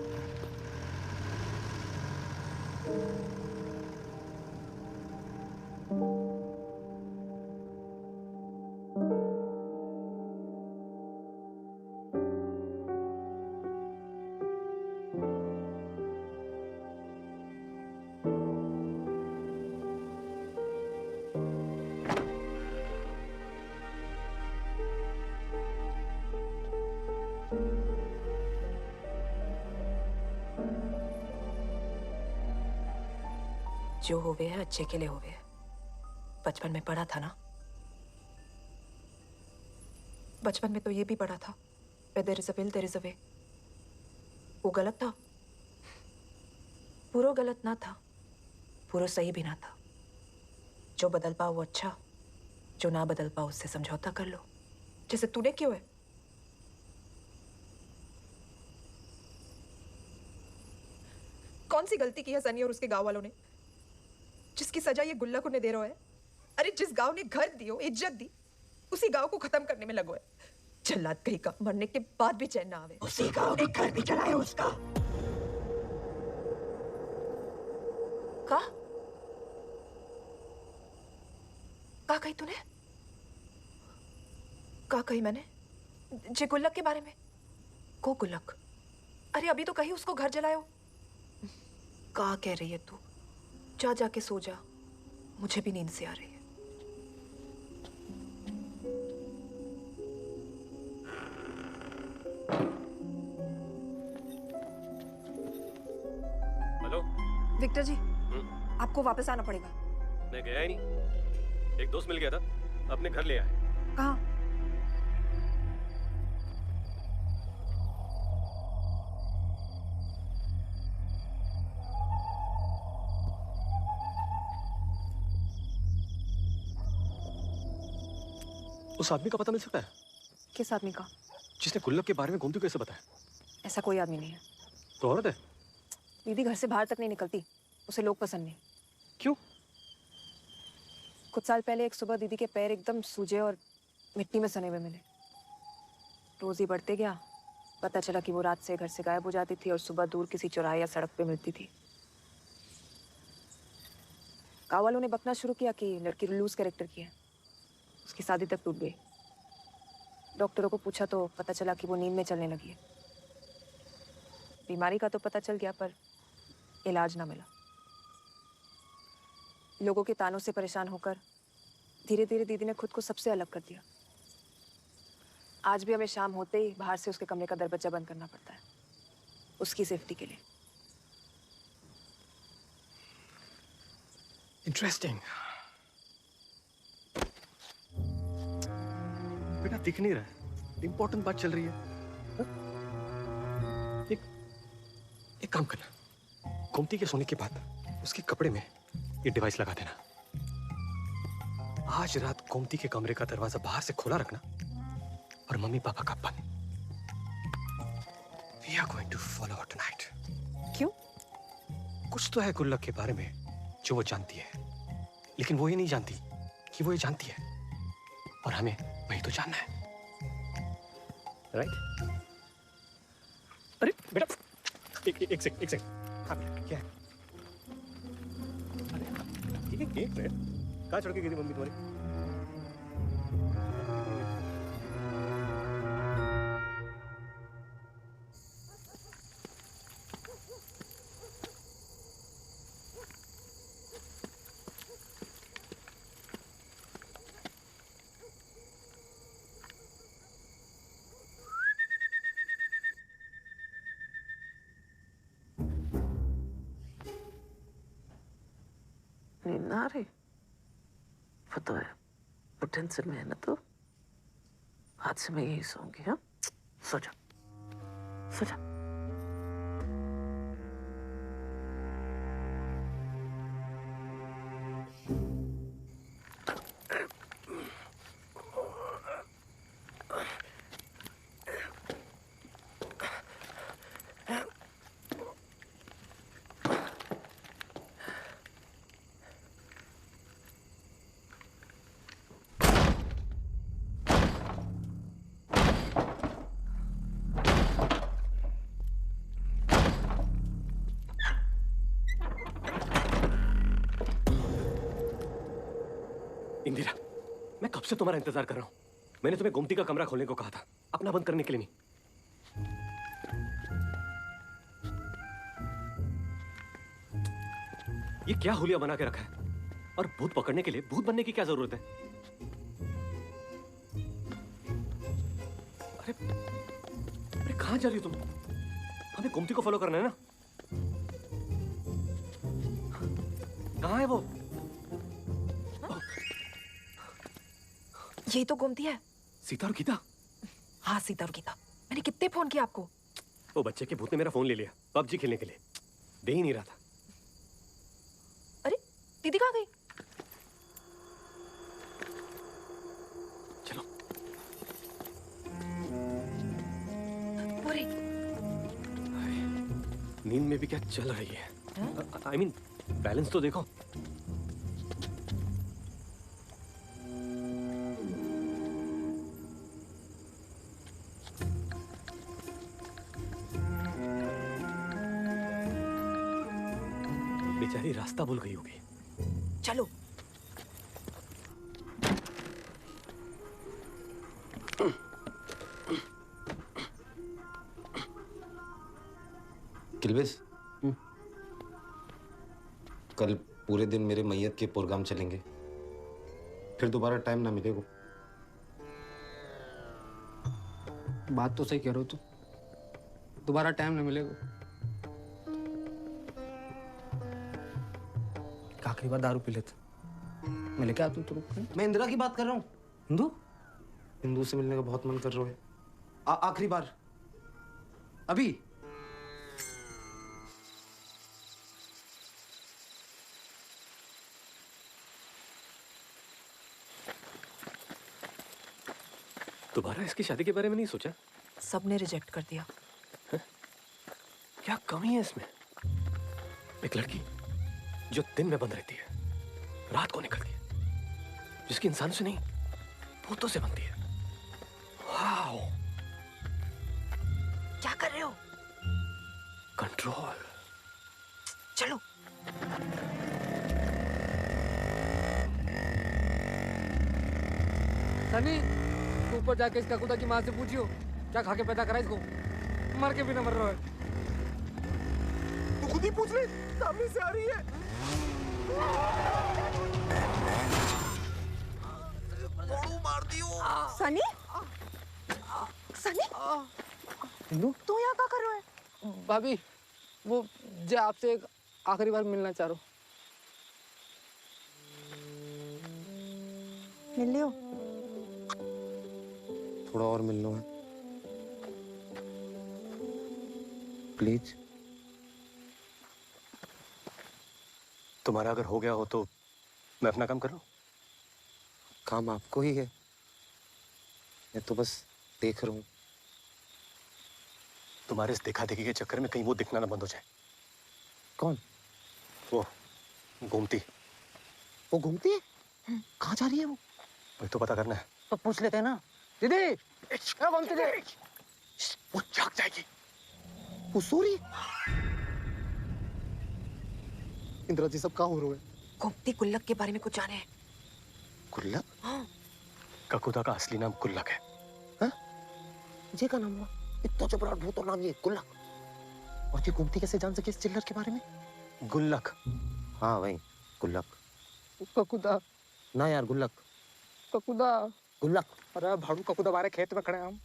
जो होवे है अच्छे के लिए होवे है। बचपन में पढ़ा था ना, बचपन में तो ये भी पढ़ा था, there is a will there is a way. वो गलत था, पूरा गलत ना था, पूरा सही भी ना था। जो बदल पाओ वो अच्छा, जो ना बदल पाओ उससे समझौता कर लो, जैसे तूने क्यों है। कौन सी गलती की है सनी और उसके गांव वालों ने, जिसकी सजा ये गुल्लक उन्हें दे रहा है। अरे जिस गांव ने घर दियो, इज्जत दी, उसी गांव को खत्म करने में लगो है। जल्लाद कहीं का, मरने के बाद भी चैन ना आवे। उसी गांव ने घर भी चलाया उसका। का कही तूने? का कही मैंने? जे गुल्लक के बारे में? को गुल्लक? अरे अभी तो कही उसको घर जलायो। का कह रही है तू? जा जाके सो जा, मुझे भी नींद से आ रही है। हेलो विक्टर जी, आपको वापस आना पड़ेगा। मैं गया ही नहीं, एक दोस्त मिल गया था, अपने घर ले आया। कहाँ? उस आदमी का पता मिल सकता है? किस आदमी का? जिसने गुल्लक के बारे में घूमती कैसे बताया? ऐसा कोई आदमी नहीं है। तो औरत है? दीदी घर से बाहर तक नहीं निकलती, उसे लोग पसंद नहीं। क्यों? कुछ साल पहले एक सुबह दीदी के पैर एकदम सूजे और मिट्टी में सने हुए मिले। रोज ही बढ़ते गया, पता चला कि वो रात से घर से गायब हो जाती थी और सुबह दूर किसी चौराहे या सड़क पे मिलती थी। गाँव वालों ने बकना शुरू किया कि लड़की लूज कैरेक्टर की है, उसकी शादी तक टूट गई। डॉक्टरों को पूछा तो पता चला कि वो नींद में चलने लगी है। बीमारी का तो पता चल गया पर इलाज ना मिला। लोगों के तानों से परेशान होकर धीरे धीरे दीदी ने खुद को सबसे अलग कर दिया। आज भी हमें शाम होते ही बाहर से उसके कमरे का दरवाजा बंद करना पड़ता है, उसकी सेफ्टी के लिए। इंटरेस्टिंग। बेटा दिख नहीं रहा है, इंपॉर्टेंट बात चल रही है। हा? एक काम करना, गोमती के सोने के बाद उसके कपड़े में ये डिवाइस लगा देना। आज रात गोमती के कमरे का दरवाजा बाहर से खोला रखना और मम्मी पापा का बंद। We are going to follow her tonight. क्यों? कुछ तो है गुल्लक के बारे में जो वो जानती है, लेकिन वो ये नहीं जानती कि वो ये जानती है, और हमें वही तो जानना है, राइट? अरे बेटा एक सेकंड। हाँ बेटा क्या है? अरे एक मिनट, कहाँ छोड़ के गई थी मम्मी तुम्हारी? नींद ना आ रही? पता है वो टेंशन में है ना, तो आज से मैं यही सोऊंगी। हाँ, सो जा, सो जा। इंदिरा, मैं कब से तुम्हारा इंतजार कर रहा हूं। मैंने तुम्हें गोमती का कमरा खोलने को कहा था, अपना बंद करने के लिए नहीं। ये क्या हुलिया बना के रखा है? और भूत पकड़ने के लिए भूत बनने की क्या जरूरत है? अरे अरे कहां जा रही हो तुम? हमें गोमती को फॉलो करना है ना? कहां है वो? यही तो गोमती है। सीता और गीता? हाँ, सीता और गीता। मैंने कितने फोन किया आपको। वो बच्चे के भूत ने मेरा फोन ले लिया पबजी खेलने के लिए, दे ही नहीं रहा था। अरे दीदी कहाँ गई? चलो। पूरी नींद में भी क्या चल रही है? I mean, बैलेंस तो देखो। बेचारी रास्ता भूल गई होगी। चलो। किल्बिस, कल पूरे दिन मेरे मैयत के प्रोग्राम चलेंगे, फिर दोबारा टाइम ना मिलेगा। बात तो सही कह रहे हो, तो दोबारा टाइम ना मिलेगा। आखिरी बार दारू पी लेते, मैं लेके आता हूँ तुम। मैं इंदिरा की बात कर रहा हूँ। हिंदू? हिंदू से मिलने का बहुत मन कर रहा है। आखिरी बार, अभी। दोबारा इसकी शादी के बारे में नहीं सोचा? सबने रिजेक्ट कर दिया। क्या कमी है इसमें? एक लड़की जो दिन में बंद रहती है, रात को निकलती है, जिसकी इंसानों से नहीं भूतों से बनती है। वाओ, क्या कर रहे हो? कंट्रोल। चलो। सनी, तू ऊपर जाके इसका खुदा की माँ से पूछियो क्या खा के पैदा करा इसको, मर के भी ना मर रहा है। तू खुद ही पूछ ले, सामने से आ रही है। मार दियो। सनी? सनी? तू यहाँ क्या कर रहा है? भाभी, वो जे आपसे एक आखिरी बार मिलना चाह रहा हूँ। मिल लियो। थोड़ा और मिल लो है प्लीज। तुम्हारा अगर हो गया हो तो मैं अपना काम कर लूं। काम आपको ही है, मैं तो बस देख रहा हूँ। तुम्हारे इस देखा देखी के चक्कर में कहीं वो दिखना ना बंद हो जाए। कौन? वो घूमती। वो घूमती है? कहाँ जा रही है वो? वही तो पता करना है। तो पूछ लेते हैं ना। दीदी, क्या घूमती है? वो जाग जाएगी। वो सो रही? इंदिरा जी, सब कहाँ हो रहा है? घूमती गुल्लक के बारे में कुछ जाने हैं? गुल्लक? हाँ। ककुदा का असली नाम गुल्लक है। हाँ? ये का नाम हुआ? इतना जबराट भूत और नाम ये गुल्लक। और ये घूमती कैसे जान सके इस चिल्लर के बारे में? गुल्लक। हाँ भाई, गुल्लक। ककुदा। ना यार, गुल्लक। ककुदा। गुल्लक। अरे भाड़ू ककुदा बारे खेत में खड़े हैं हम।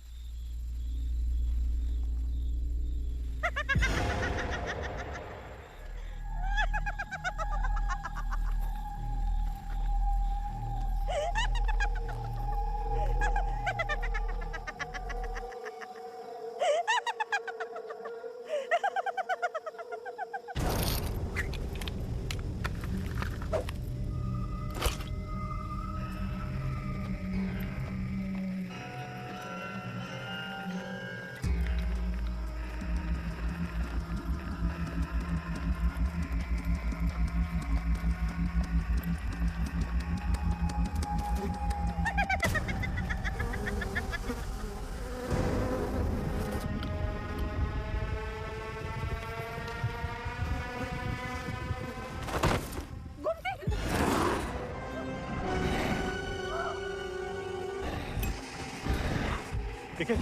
ठीक है,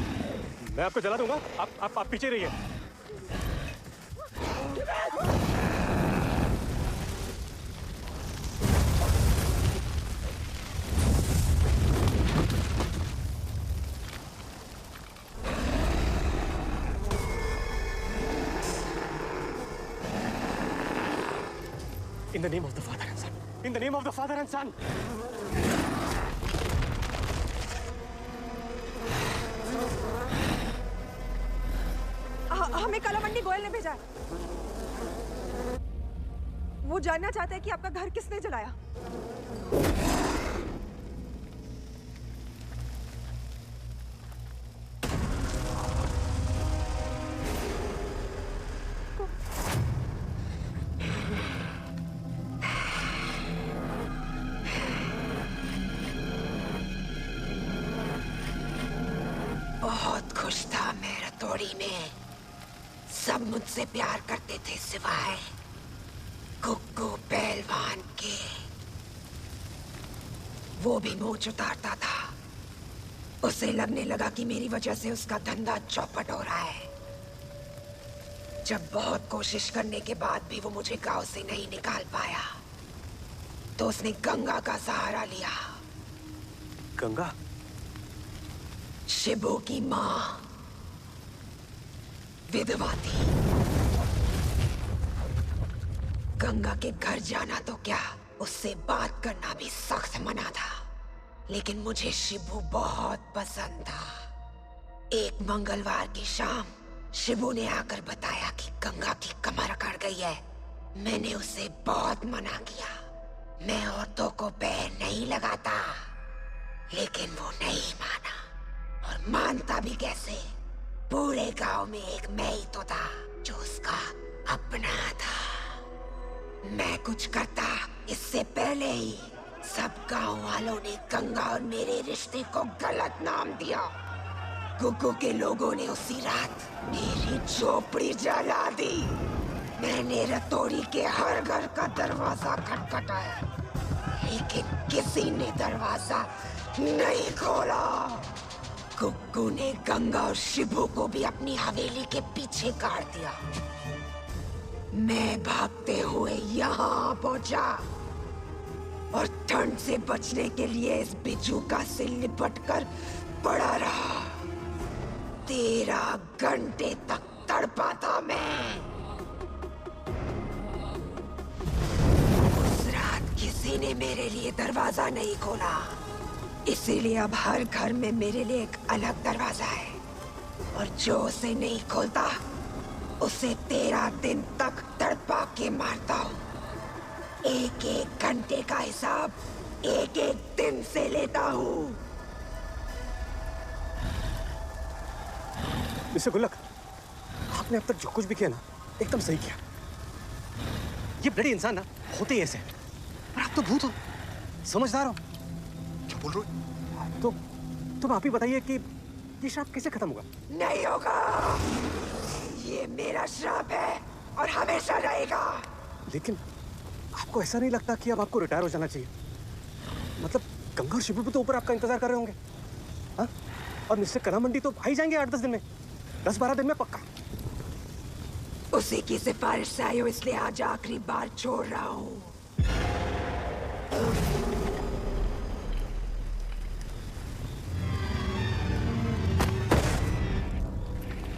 मैं आपको जला दूंगा। आप पीछे रहिए। In the name of the Father and Son. In the name of the Father and Son. हमें कालामंडी गोयल ने भेजा है। वो जानना चाहता है कि आपका घर किसने जलाया। बहुत खुश था मैं रतौड़ी में। सब मुझसे प्यार करते थे सिवाय कुक्कू पहलवान के। वो भी मुंह उतारता था। उसे लगने लगा कि मेरी वजह से उसका धंधा चौपट हो रहा है। जब बहुत कोशिश करने के बाद भी वो मुझे गांव से नहीं निकाल पाया तो उसने गंगा का सहारा लिया। गंगा? शिबू की माँ विधवा थी। गंगा के घर जाना तो क्या, उससे बात करना भी सख्त मना था। लेकिन मुझे शिबू बहुत पसंद था। एक मंगलवार की शाम शिबू ने आकर बताया कि गंगा की कमर अकड़ गई है। मैंने उसे बहुत मना किया। मैं औरतों को पैर नहीं लगाता, लेकिन वो नहीं माना। और मानता भी कैसे? पूरे गांव में एक मैं ही तो था जो उसका अपना था। मैं कुछ करता इससे पहले ही सब गांव वालों ने गंगा और मेरे रिश्ते को गलत नाम दिया। गुग्गू के लोगों ने उसी रात मेरी झोपड़ी जला दी। मैंने रतौड़ी के हर घर का दरवाजा खटखटाया, लेकिन किसी ने दरवाजा नहीं खोला। गुग्गू ने गंगा और शिबू को भी अपनी हवेली के पीछे काट दिया। मैं भागते हुए यहाँ पहुंचा और ठंड से बचने के लिए इस बिजूका से लिपटकर पड़ा रहा। 13 घंटे तक तड़पा था मैं। उस रात किसी ने मेरे लिए दरवाजा नहीं खोला, इसीलिए अब हर घर में मेरे लिए एक अलग दरवाजा है, और जो उसे नहीं खोलता उसे 13 दिन तक तड़पा के मारता हूँ। एक एक घंटे का हिसाब एक एक दिन से लेता हूँ। मिस्टर गुल्लक, आपने अब तक जो कुछ भी किया ना, एकदम सही किया। ये ब्लडी इंसान ना होते ही ऐसे हैं, और आप तो भूत हो, समझदार हो। क्या बोल रहे हो? तो तुम आप ही बताइए कि ये श्राप कैसे खत्म होगा? नहीं होगा, ये मेरा श्राप है और हमेशा रहेगा। लेकिन आपको ऐसा नहीं लगता कि अब आपको रिटायर हो जाना चाहिए? मतलब गंगा और शिबू भी तो ऊपर आपका इंतजार कर रहे होंगे, हाँ? और मिस्टर कलामंडी तो आ ही जाएंगे 8-10 दिन में, 10-12 दिन में पक्का। उसी की सिफारिश से आई हूँ, इसलिए आज आखिरी बार छोड़ रहा हूँ।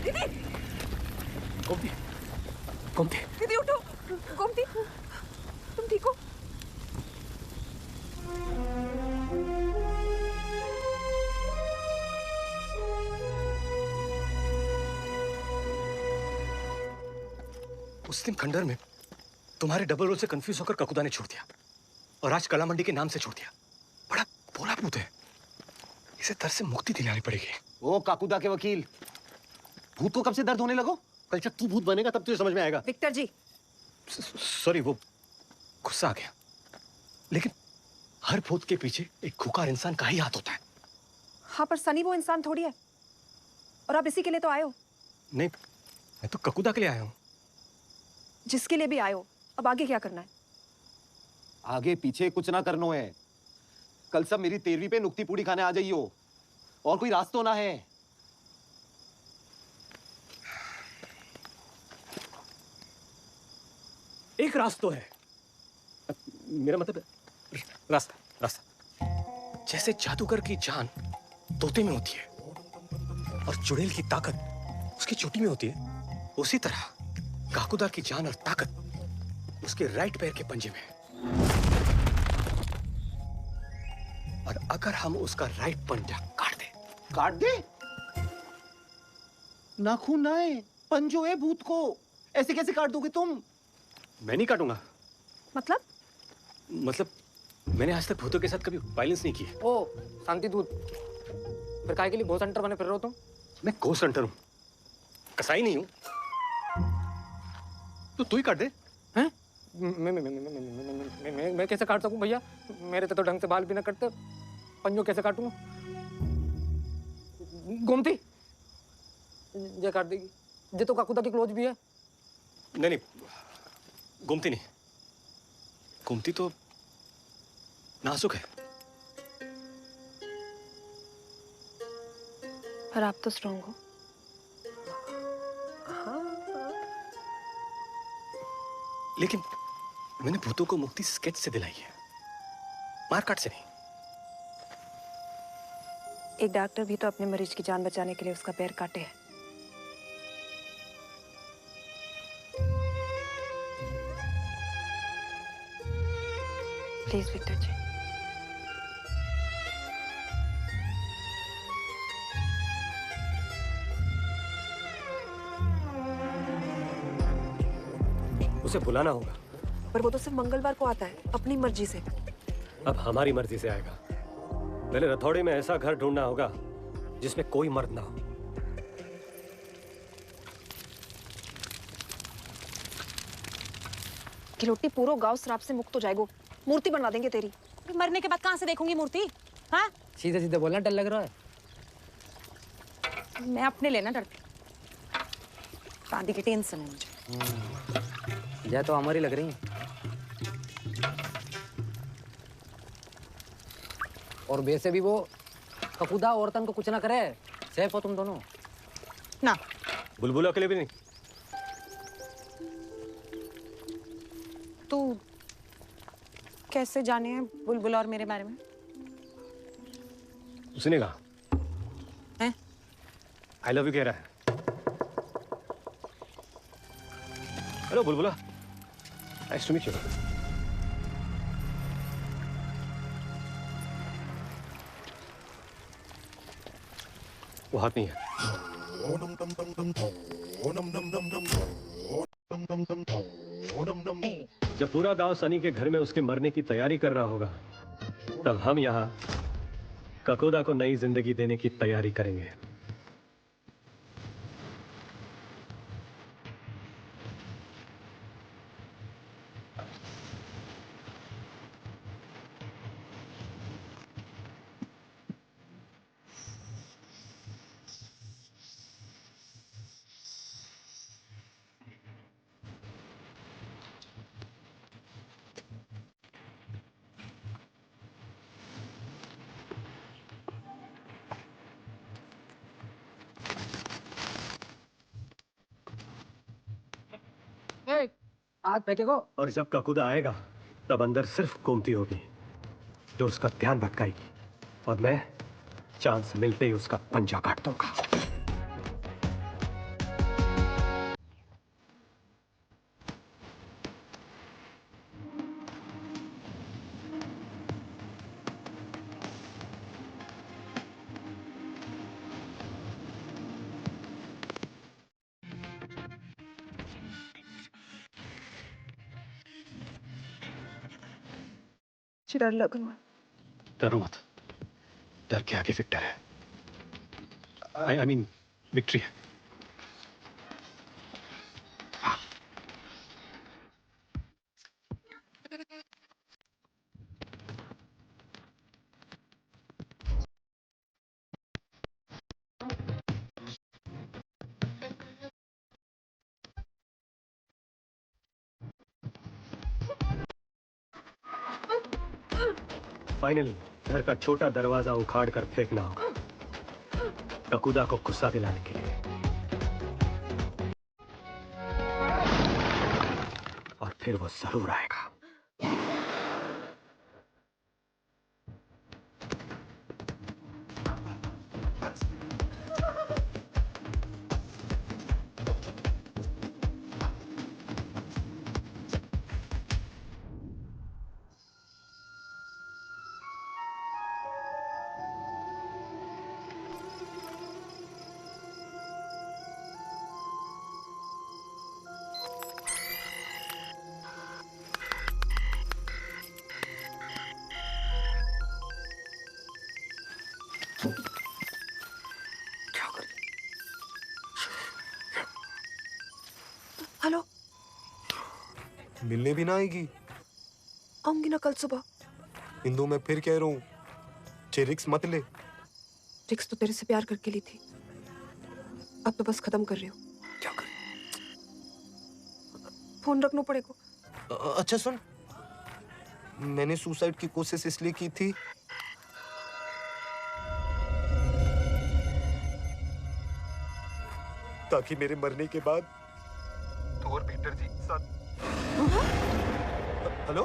दीदी, गोमती, गोमती, दीदी उठो। गोमती, तुम ठीक हो? उस दिन खंडर में तुम्हारे डबल रोल से कंफ्यूज होकर ककुदा ने छोड़ दिया, और आज कलामंडी के नाम से छोड़ दिया। बड़ा भोला भूत है, इसे दर्द से मुक्ति दिलानी पड़ेगी। ओ काकुदा के वकील, भूत को कब से दर्द होने लगो? कल जब तू भूत बनेगा तब तुझे समझ में आएगा। विक्टर जी, सॉरी, वो गुस्सा आ गया। लेकिन हर भूत के पीछे एक खुकार इंसान का ही हाथ होता है। हाँ, पर सनी वो इंसान थोड़ी है, और आप इसी के लिए तो आए हो। नहीं, मैं तो ककुदा के लिए आया हूँ। जिसके लिए भी आए हो, अब आगे क्या करना है? आगे पीछे कुछ ना करनो है। कल सब मेरी 13वीं पे नुक्ती पूड़ी खाने आ जाइयो, और कोई रास्ता ना है। एक रास्ता है, मेरा मतलब रास्ता, रास्ता। जैसे जादूगर की जान तोते में होती है और चुड़ैल की ताकत उसकी चोटी में होती है, उसी तरह काकुदा की जान और ताकत उसके राइट पैर के पंजे में है। और अगर हम उसका राइट पंजा काट दे? नाखून ना है, पंजो है भूत को, ऐसे कैसे काट दोगे तुम? मैं नहीं काटूंगा। मतलब मैंने आज तक भूतों के साथ कभी वायलेंस नहीं की है। ओ शांति दूत, फिर काहे के लिए घोस्ट हंटर बने फिर रहे हो तुम? मैं घोस्ट हंटर हूँ, कसाई नहीं हूँ। तो तू ही काट दे। हैं? मैं कैसे काट सकूं भैया? मेरे तो ढंग से बाल भी ना कटते, पंजों कैसे काटूंगा? गोमती ये काट देगी, ये तो काकुदा की क्लोज भी है। नहीं, गोमती नहीं, गोमती तो नाजुक है। पर आप तो स्ट्रॉन्ग हो। लेकिन मैंने भूतों को मुक्ति स्केच से दिलाई है, मारकाट से नहीं। एक डॉक्टर भी तो अपने मरीज की जान बचाने के लिए उसका पैर काटे है। प्लीज विक्टर जी। उसे बुलाना होगा। पर वो तो सिर्फ मंगलवार को आता है, अपनी मर्जी से। अब हमारी मर्जी से आएगा। पहले रथौड़ी में ऐसा घर ढूंढना होगा जिसमें कोई मर्द ना हो। खिलौटी पूरा गांव श्राप से मुक्त हो जाएगा, मूर्ति बनवा देंगे तेरी। मरने के बाद कहाँ से देखूंगी मूर्ति? हाँ? सीधे सीधे बोलना डर लग रहा है। मैं अपने लेना डरती, शादी की टेंशन है मुझे। यह तो हमारी लग रही है। और वैसे भी वो कपूदा औरतन को कुछ ना करे, सेफ हो तुम दोनों। ना बुलबुल के लिए भी नहीं। तू कैसे जाने है बुलबुल और मेरे बारे में? उसने कहा हैं? आई लव यू कह रहा है। हेलो बुलबुला, नाइस टू मीट यू। वो हाथ नहीं है। जब पूरा गांव सनी के घर में उसके मरने की तैयारी कर रहा होगा, तब हम यहाँ ककोदा को नई जिंदगी देने की तैयारी करेंगे। हाथ फेंकेगो। और जब ककुदा आएगा, तब अंदर सिर्फ गोमती होगी जो उसका ध्यान भटकाएगी, और मैं चांस मिलते ही उसका पंजा काट दूंगा। डर लग रहा है। डरो मत, डर के आगे विक्टर है। आई मीन विक्ट्री है। फाइनली घर का छोटा दरवाजा उखाड़ कर फेंकना होगा, ककुदा को गुस्सा दिलाने के लिए। और फिर वो जरूर आएगा। हेलो, मिलने भी ना आएगी? आऊंगी ना कल सुबह। इंदु, मैं फिर कह रहा हूँ, रिक्स मत ले। रिक्स तो तेरे से प्यार करके ली थी, अब तो बस खत्म कर रही हूँ। क्या कर? फोन रखना पड़ेगा। अच्छा सुन, मैंने सुसाइड की कोशिश इसलिए की थी ताकि मेरे मरने के बाद तू और पीटर जी साथ। हेलो,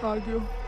आ गया।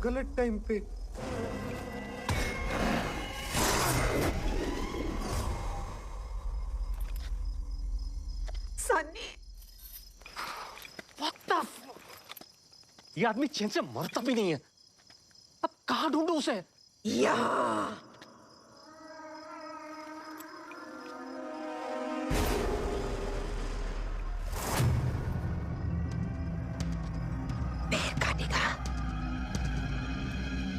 गलत टाइम पे। सनी, What the ये आदमी चैन से मरता भी नहीं है। अब कहाँ ढूंढूं उसे? यहाँ। पैर काटेगा।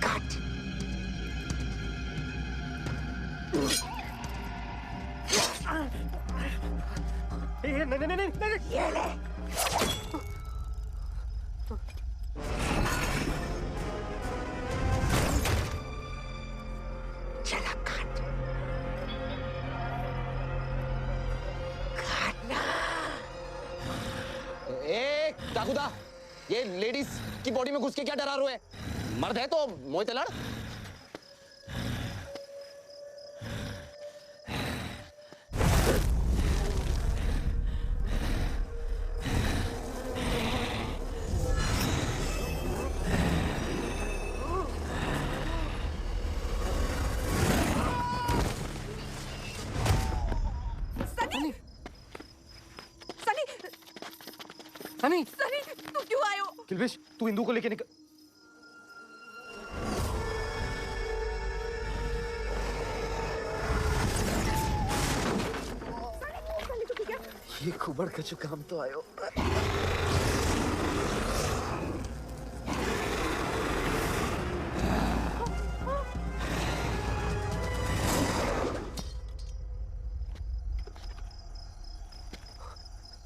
काट। नहीं। ये ले। चला काट। काटना। ए काकुदा, ये लेडीज की बॉडी में घुस के क्या डरा रहे है? मर्द है तो मोहित लड़। सनी, सनी, तू क्यों आए हो? किल्वेश, तू इंदू को लेके निकल। ये खुबड़ का जो काम तो आयो।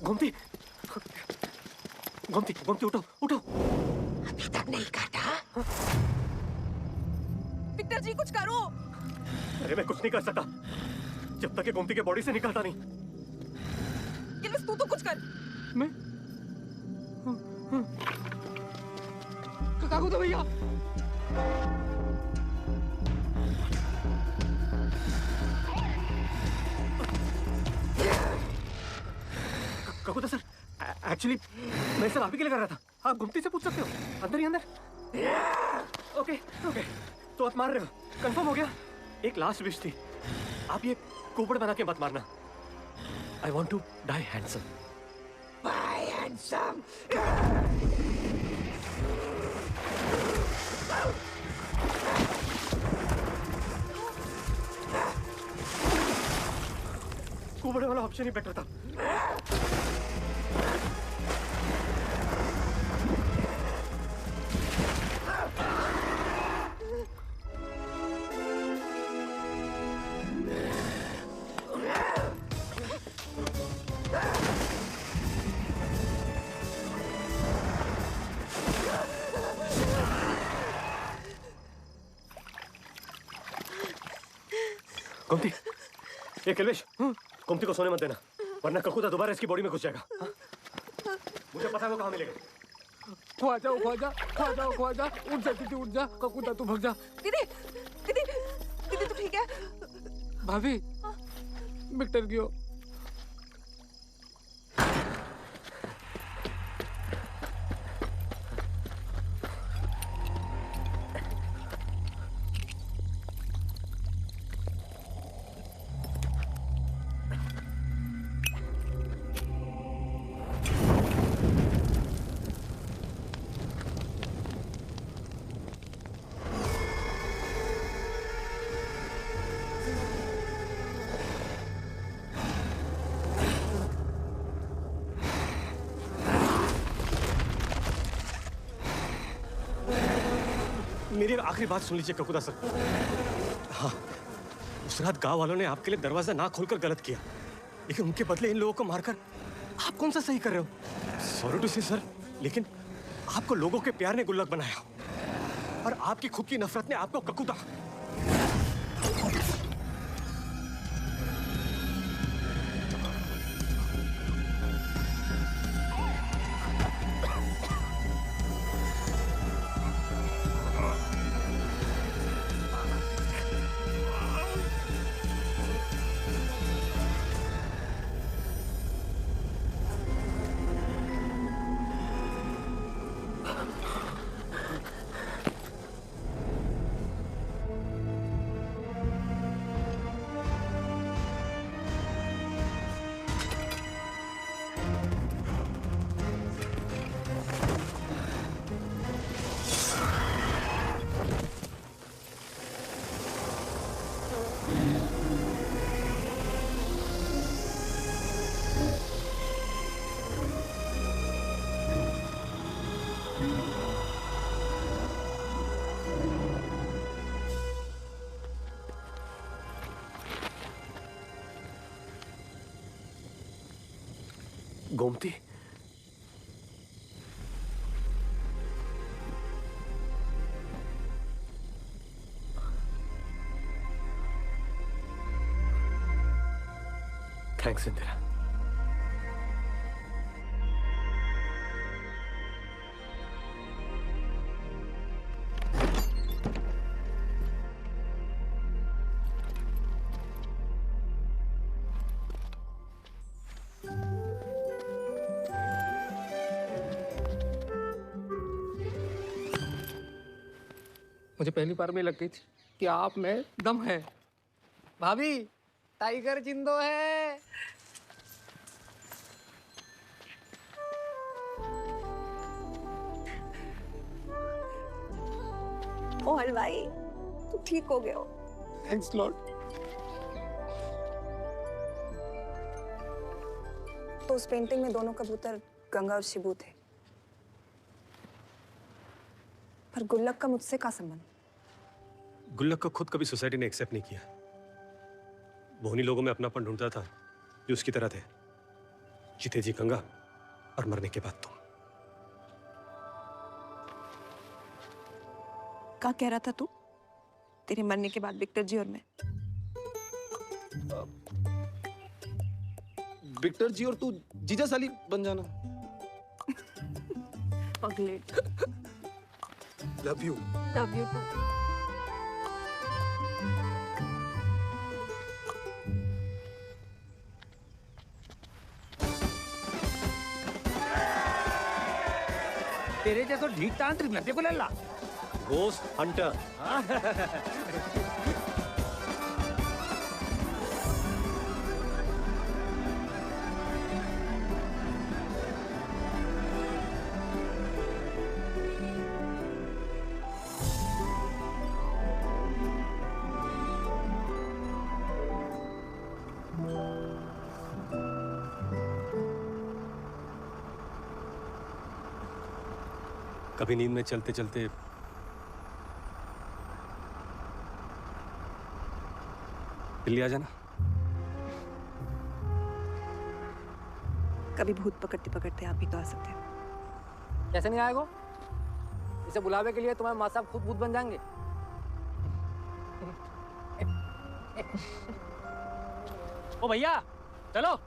गोमती, गोमती, गोमती उठो, उठो। अभी तक नहीं काटा। विक्टर जी कुछ करो। अरे मैं कुछ नहीं कर सकता जब तक ये गोमती के बॉडी से निकलता नहीं। किल्वेश तू तो कुछ कर। मैं काकुदा भैया, काकुदा सर, एक्चुअली मैं सर आप ही के लिए कर रहा था। आप गुमती से पूछ सकते हो, अंदर ही अंदर। ओके ओके, तो आप मार रहे हो, कंफर्म हो गया। एक लास्ट विश थी, आप ये कुबड़ बना के मत मारना। I want to die handsome. Bye, handsome. कुबड़ वाला ऑप्शन ही बेटर था। गोमती, ये किल्वेश, गोमती को सोने मत देना, वरना ककुदा दोबारा इसकी बॉडी में घुस जाएगा। मुझे पता है वो कहाँ मिलेगा। ख्वाजा, ख्वाजा, ख्वाजा, ख्वाजा, उठ जा दीदी, उठ जा। ककुदा तू भाग जा। दीदी, दीदी, दीदी तू ठीक है? भाभी, विक्टर क्यों? मेरी आखिरी बात सुन लीजिए ककुदा सर। हाँ, उस रात गांव वालों ने आपके लिए दरवाजा ना खोलकर गलत किया, लेकिन उनके बदले इन लोगों को मारकर आप कौन सा सही कर रहे हो? सॉरी टू से सर, लेकिन आपको लोगों के प्यार ने गुल्लक बनाया और आपकी खुद की नफरत ने आपको ककुदा। गोमती। थैंक्स इंदिरा। मुझे पहली बार में लग गई थी कि आप में दम है। भाभी, टाइगर जिंदो है। ओ हलवाई, तू ठीक हो गया हो। Thanks Lord. तो उस पेंटिंग में दोनों कबूतर गंगा और शिबू थे, पर गुल्लक का मुझसे क्या संबंध? गुल्लक को खुद कभी सोसाइटी ने एक्सेप्ट नहीं किया। वो उन्हीं लोगों में अपनापन ढूंढता था जो उसकी तरह थे, जीते जी गंगा और मरने के बाद तुम। क्या कह रहा था तू? तेरे मरने के बाद विक्टर जी और मैं? विक्टर जी और तू जीजा साली बन जाना। पगले। Love you. Love you too. तेरे जैसा ढीठ तांत्रिक न देखो लल्ला। Ghost Hunter. कभी नींद में चलते चलते दिल्ली आ जाना। कभी भूत पकड़ते पकड़ते आप भी तो आ सकते हैं। कैसे नहीं आएगा? इसे बुलावे के लिए तुम्हारे माँ साहब खुद भूत बन जाएंगे। ओ भैया चलो।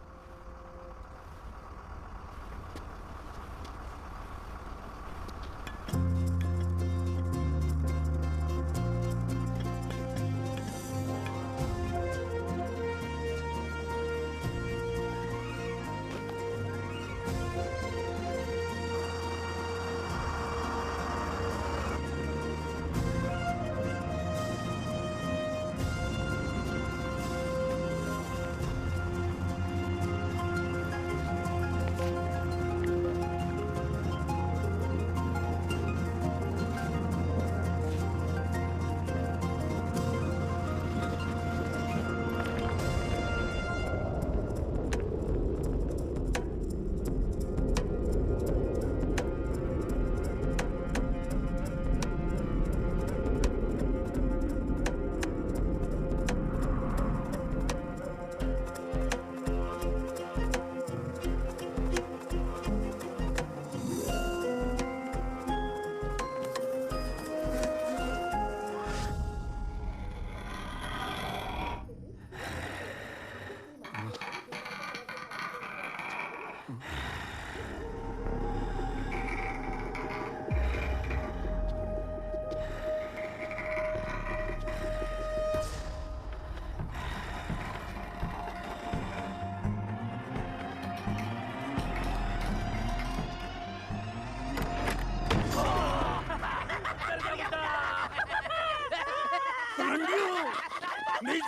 नहीं